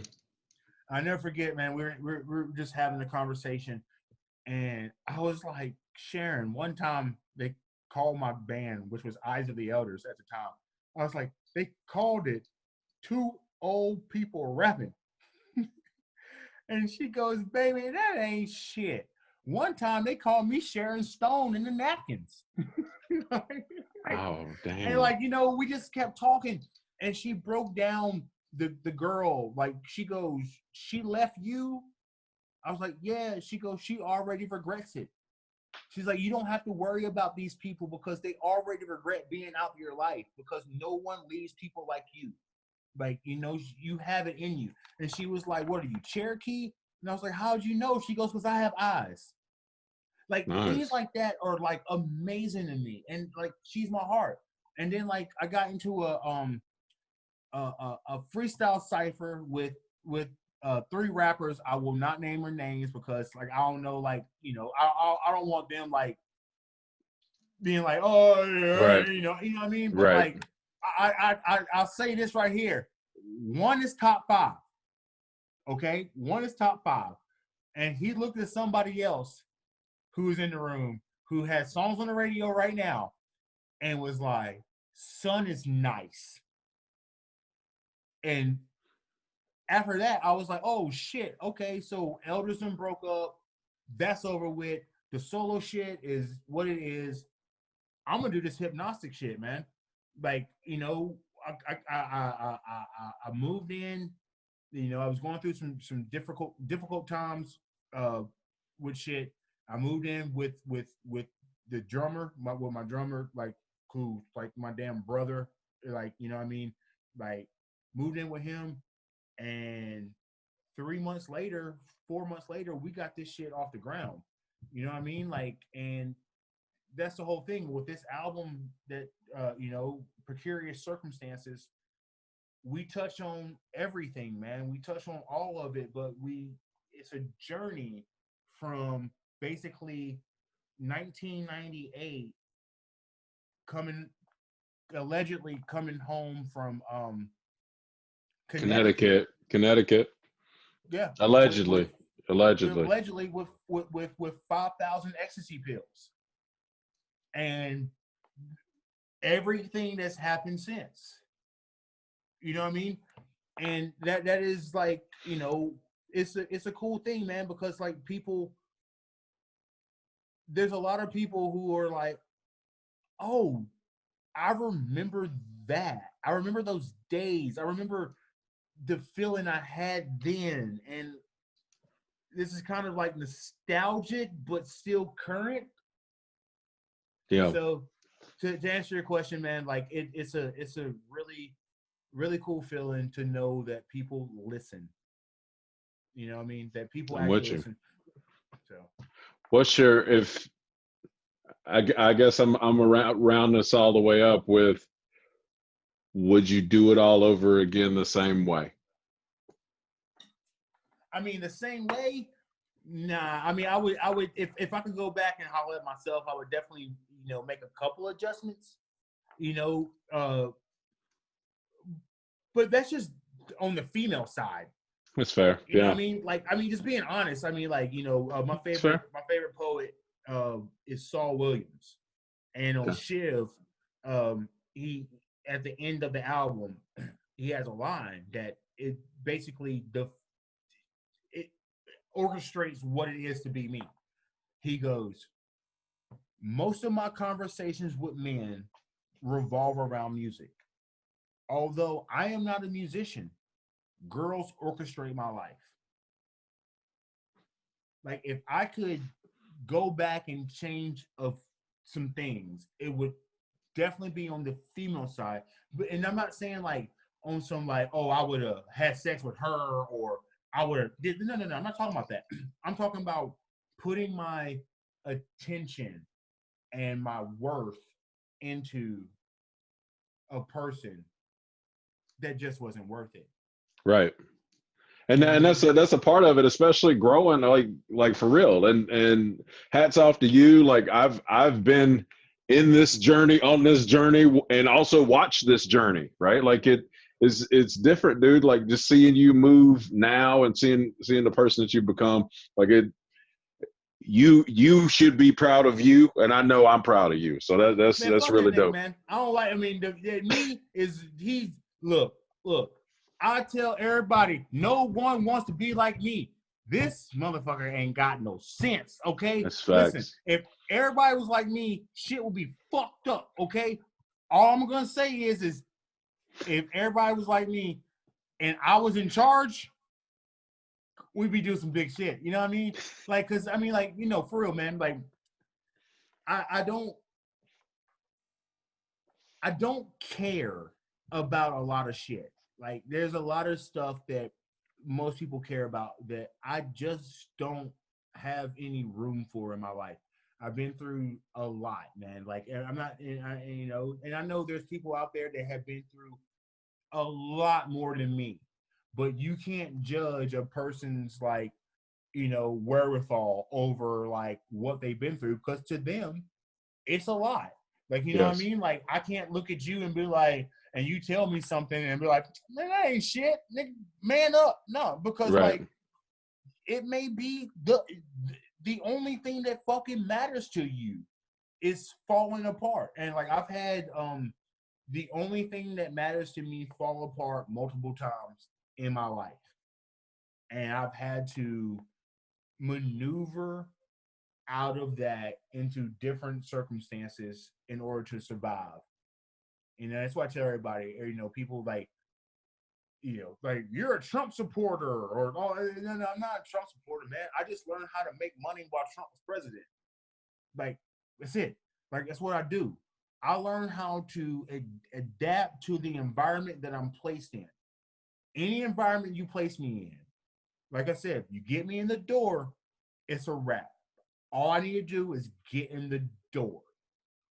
Speaker 2: I never forget, man. We were just having a conversation, and I was like, Sharon, one time they called my band, which was Eyes of the Elders at the time. I was like, they called it two old people rapping. And she goes, baby, that ain't shit. One time they called me Sharon Stone in the napkins.
Speaker 1: Oh,
Speaker 2: And
Speaker 1: damn.
Speaker 2: like, we just kept talking. And she broke down the girl. Like, she goes, she left you? I was like, yeah. She goes, she already regrets it. She's like, you don't have to worry about these people because they already regret being out of your life because no one leaves people like you. Like, you have it in you. And she was like, what are you, Cherokee? And I was like, how'd you know? She goes, because I have eyes. Like, things
Speaker 1: Nice.
Speaker 2: like that are like amazing to me. And like, she's my heart. And then like I got into a freestyle cipher with three rappers. I will not name their names because like I don't know, like, I don't want them like being like, oh yeah,
Speaker 1: Right.
Speaker 2: what I mean? But
Speaker 1: Right.
Speaker 2: like I'll say this right here. One is top 5. Okay? One is top 5. And he looked at somebody else who's in the room who has songs on the radio right now and was like, son is nice. And after that, I was like, oh shit, okay, so Elderson broke up. That's over with. The solo shit is what it is. I'm gonna do this Hipgnostic shit, man. Like, I moved in. I was going through some difficult times with shit. I moved in with the drummer, with my drummer, like, who like my damn brother, like, what I mean, like, moved in with him, and 3 months later, 4 months later, we got this shit off the ground. You know what I mean? Like, and that's the whole thing with this album that Precarious Circumstances. We touch on everything, man. We touch on all of it, but it's a journey from basically 1998 allegedly coming home from Connecticut.
Speaker 1: Connecticut.
Speaker 2: Yeah, with
Speaker 1: Allegedly. Allegedly.
Speaker 2: allegedly with 5,000 ecstasy pills and everything that's happened since. You know what I mean? And that is like, it's a cool thing, man, because like there's a lot of people who are like, oh, I remember that. I remember those days. I remember the feeling I had then. And this is kind of like nostalgic, but still current.
Speaker 1: Yeah.
Speaker 2: So to answer your question, man, like it's a really, really cool feeling to know that people listen. You know what I mean? That people
Speaker 1: I'm
Speaker 2: actually
Speaker 1: with you.
Speaker 2: listen. So
Speaker 1: What's your if I guess I'm around round this all the way up with would you do it all over again the same way?
Speaker 2: I mean, the same way. Nah, I mean, I would, if I could go back and holler at myself, I would definitely, make a couple adjustments, you know, uh, but that's just on the female side.
Speaker 1: That's fair.
Speaker 2: You know what
Speaker 1: Yeah.
Speaker 2: I mean? Like, I mean, just being honest. I mean, like, my
Speaker 1: That's
Speaker 2: favorite,
Speaker 1: fair.
Speaker 2: poet, is Saul Williams, and on
Speaker 1: Okay.
Speaker 2: Shiv, he at the end of the album, he has a line that it basically it orchestrates what it is to be me. He goes, most of my conversations with men revolve around music. Although I am not a musician, girls orchestrate my life. Like, if I could go back and change of some things, it would definitely be on the female side. But and I'm not saying like on some like, oh, I would have had sex with her or I would have did no. I'm not talking about that. I'm talking about putting my attention and my worth into a person that just wasn't worth it.
Speaker 1: Right.
Speaker 2: You know what I
Speaker 1: And
Speaker 2: mean?
Speaker 1: that's a part of it, especially growing like for real. And hats off to you. Like I've been in this journey, on this journey, and also watched this journey, right? Like it's different, dude. Like just seeing you move now and seeing the person that you become, like you should be proud of you, and I know I'm proud of you. So
Speaker 2: Man,
Speaker 1: that's
Speaker 2: fuck that
Speaker 1: really
Speaker 2: nigga,
Speaker 1: dope.
Speaker 2: man. I don't like. I mean, me is he's look. I tell everybody, no one wants to be like me. This motherfucker ain't got no sense, okay?
Speaker 1: That's
Speaker 2: Listen,
Speaker 1: facts.
Speaker 2: if everybody was like me, shit would be fucked up, okay? All I'm gonna say is if everybody was like me and I was in charge, we'd be doing some big shit. You know what I mean? Like, cause I mean, like, you know, for real, man. Like, I don't care about a lot of shit. Like, there's a lot of stuff that most people care about that I just don't have any room for in my life. I've been through a lot, man. Like, I'm not, you know, and I know there's people out there that have been through a lot more than me, but you can't judge a person's like, you know, wherewithal over like what they've been through because to them, it's a lot. Like, you know what I
Speaker 1: Yes.
Speaker 2: mean? Like, I can't look at you and be like, and you tell me something and be like, man, that ain't shit. Nigga, man up. No, because
Speaker 1: Right.
Speaker 2: like it may be the only thing that fucking matters to you is falling apart. And like I've had the only thing that matters to me fall apart multiple times in my life. And I've had to maneuver out of that into different circumstances in order to survive. You know, that's why I tell everybody, you know, people like, you know, like you're a Trump supporter or oh no, no, I'm not a Trump supporter, man. I just learned how to make money while Trump was president. Like that's it. Like that's what I do. I learned how to adapt to the environment that I'm placed in. Any environment you place me in, like I said, you get me in the door, it's a wrap. All I need to do is get in the door.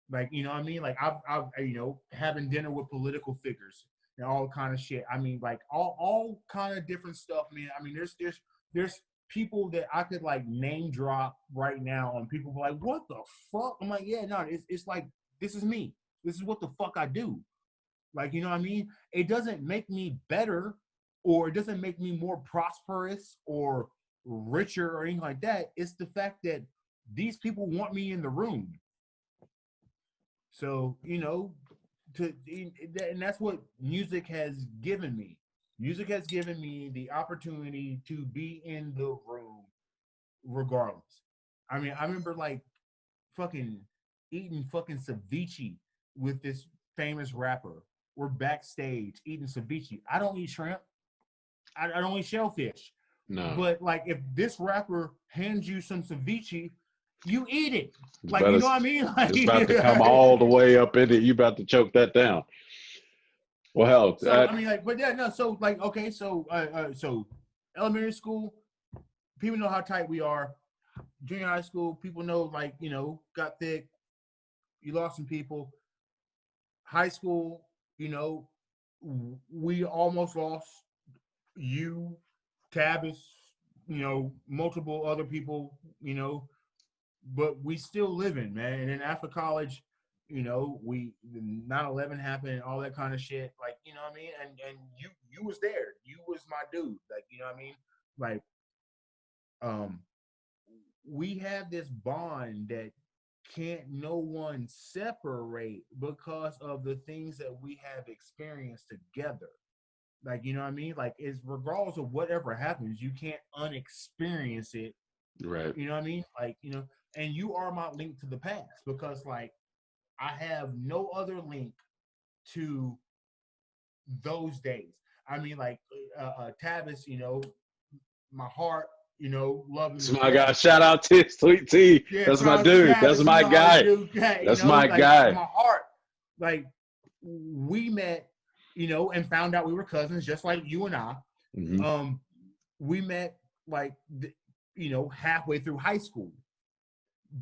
Speaker 2: Like, you know what I mean? Like I've you know, having dinner with political figures and all kind of shit. I mean, like all kind of different stuff, man. I mean, there's people that I could like name drop right now and people be like, what the fuck? I'm like, yeah, no, it's like this is me. This is what the fuck I do. Like, you know what I mean? It doesn't make me better or it doesn't make me more prosperous or richer or anything like that. It's the fact that these people want me in the room. So, you know, and that's what music has given me. Music has given me the opportunity to be in the room regardless. I mean, I remember like fucking eating fucking ceviche with this famous rapper. We're backstage eating ceviche. I don't eat shrimp. I don't eat shellfish.
Speaker 1: No.
Speaker 2: But like if this rapper hands you some ceviche, you eat it.
Speaker 1: It's
Speaker 2: Like,
Speaker 1: about,
Speaker 2: you
Speaker 1: to,
Speaker 2: know what I mean? Like,
Speaker 1: it's about to come all the way up in it. You about to choke that down. Well, hell,
Speaker 2: so I mean, like, but yeah, no. So like, okay, so elementary school, people know how tight we are. Junior high school, people know like you know got thick. You lost some people. High school, you know, we almost lost you, Tavis, you know, multiple other people, you know, but we still living, man. And then after college, you know, we 9/11 happened and all that kind of shit. Like, you know what I mean? And you was there. You was my dude. Like, you know what I mean? Like, um, we have this bond that can't no one separate because of the things that we have experienced together. Like, you know what I mean? Like, it's regardless of whatever happens, you can't unexperience it.
Speaker 1: right.
Speaker 2: You know what I mean? Like, you know, and you are my link to the past because, like, I have no other link to those days. I mean, like, Tavis, you know, my heart, you know, loving
Speaker 1: That's
Speaker 2: this
Speaker 1: my guy.
Speaker 2: precious
Speaker 1: Shout
Speaker 2: person.
Speaker 1: out to Sweet T.
Speaker 2: Yeah,
Speaker 1: That's my
Speaker 2: shout out to
Speaker 1: dude. That's
Speaker 2: Tavis, you
Speaker 1: my
Speaker 2: know how we
Speaker 1: guy.
Speaker 2: do. Okay, you
Speaker 1: That's
Speaker 2: know,
Speaker 1: my
Speaker 2: like
Speaker 1: guy.
Speaker 2: my heart, like we met, you know, and found out we were cousins, just like you and I.
Speaker 1: Mm-hmm.
Speaker 2: We met like, you know, halfway through high school,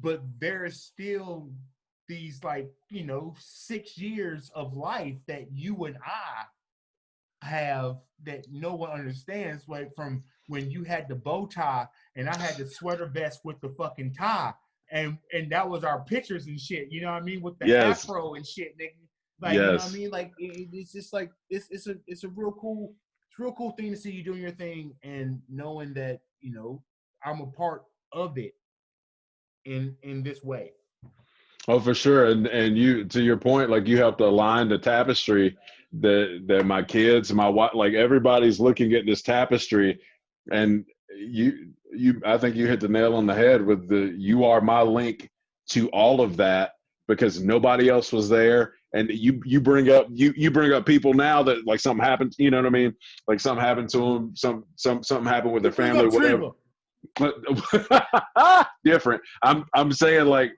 Speaker 2: but there's still these like, you know, 6 years of life that you and I have that no one understands. Like from when you had the bow tie and I had the sweater vest with the fucking tie, and that was our pictures and shit. You know what I mean? With the
Speaker 1: Yes.
Speaker 2: afro and shit, nigga. Like, you know what I
Speaker 1: Yes.
Speaker 2: mean? Like it's just like it's a real cool thing to see you doing your thing and knowing that you know I'm a part of it in this way.
Speaker 1: Oh, for sure. And you, to your point, like you have to align the tapestry that my kids, my wife, like everybody's looking at this tapestry, and you I think you hit the nail on the head with you are my link to all of that because nobody else was there. And you bring up people now that like something happened, you know what I mean? Like something happened to them, something happened with their
Speaker 2: Bring
Speaker 1: family,
Speaker 2: up
Speaker 1: whatever.
Speaker 2: Treva.
Speaker 1: But different. I'm saying like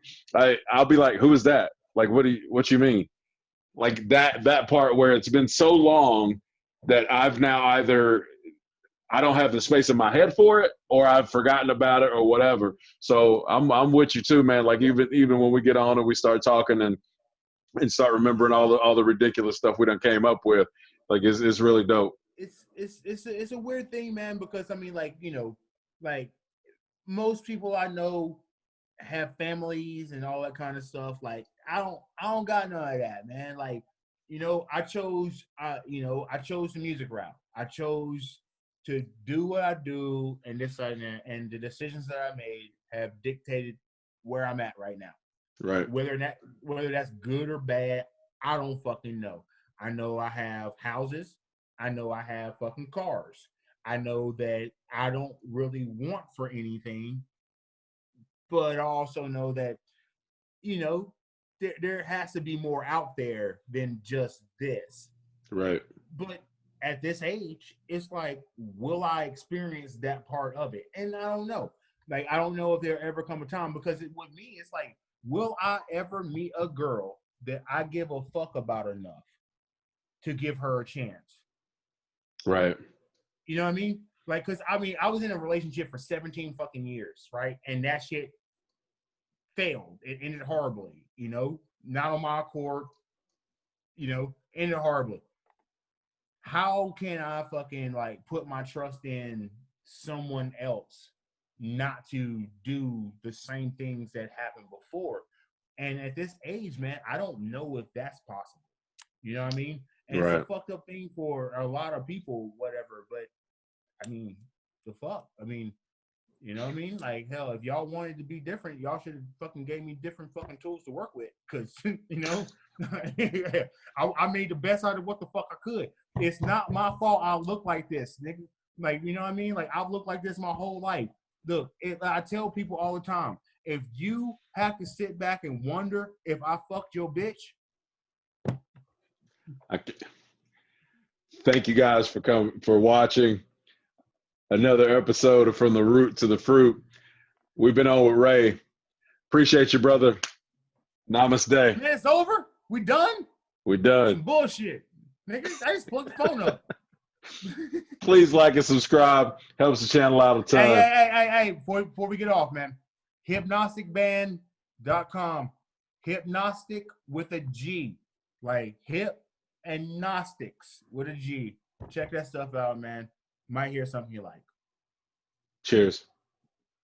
Speaker 1: I'll be like, who is that? Like what you mean? Like that part where it's been so long that I've now either I don't have the space in my head for it, or I've forgotten about it, or whatever. So I'm with you too, man. Like even when we get on and we start talking and start remembering all the ridiculous stuff we done came up with, like it's really dope.
Speaker 2: It's a weird thing, man, because I mean, like, you know, like most people I know have families and all that kind of stuff. Like I don't got none of that, man. Like, you know, I chose the music route. I chose to do what I do, and and the decisions that I made have dictated where I'm at right now.
Speaker 1: Right.
Speaker 2: Whether that's good or bad, I don't fucking know. I know I have houses. I know I have fucking cars. I know that I don't really want for anything, but I also know that, you know, there has to be more out there than just this.
Speaker 1: Right.
Speaker 2: But at this age, it's like, will I experience that part of it? And I don't know. Like, I don't know if there ever come a time, because with me, it's like, will I ever meet a girl that I give a fuck about enough to give her a chance?
Speaker 1: Right.
Speaker 2: You know what I mean? Like, because I mean, I was in a relationship for 17 fucking years, right? And that shit failed. It ended horribly, you know, not on my accord, you know, ended horribly. How can I fucking like put my trust in someone else not to do the same things that happened before? And at this age, man, I don't know if that's possible. You know what I mean? And it's a
Speaker 1: Right.
Speaker 2: fucked up thing for a lot of people, whatever. But I mean, the fuck? I mean, you know what I mean? Like, hell, if y'all wanted to be different, y'all should have fucking gave me different fucking tools to work with. Because, you know, I made the best out of what the fuck I could. It's not my fault I look like this, nigga. Like, you know what I mean? Like, I've looked like this my whole life. Look, I tell people all the time, if you have to sit back and wonder if I fucked your bitch.
Speaker 1: Thank you guys for watching another episode of From the Root to the Fruit. We've been on with Ray. Appreciate you, brother. Namaste.
Speaker 2: Man, it's over? We done?
Speaker 1: We done.
Speaker 2: Some bullshit. Nigga, I just plugged the phone up.
Speaker 1: Please like and subscribe. Helps the channel out a ton.
Speaker 2: Hey, before we get off, man. Hipgnosticband.com. Hipgnostic with a G. Like hip and Gnostics with a G. Check that stuff out, man. Might hear something you like.
Speaker 1: Cheers.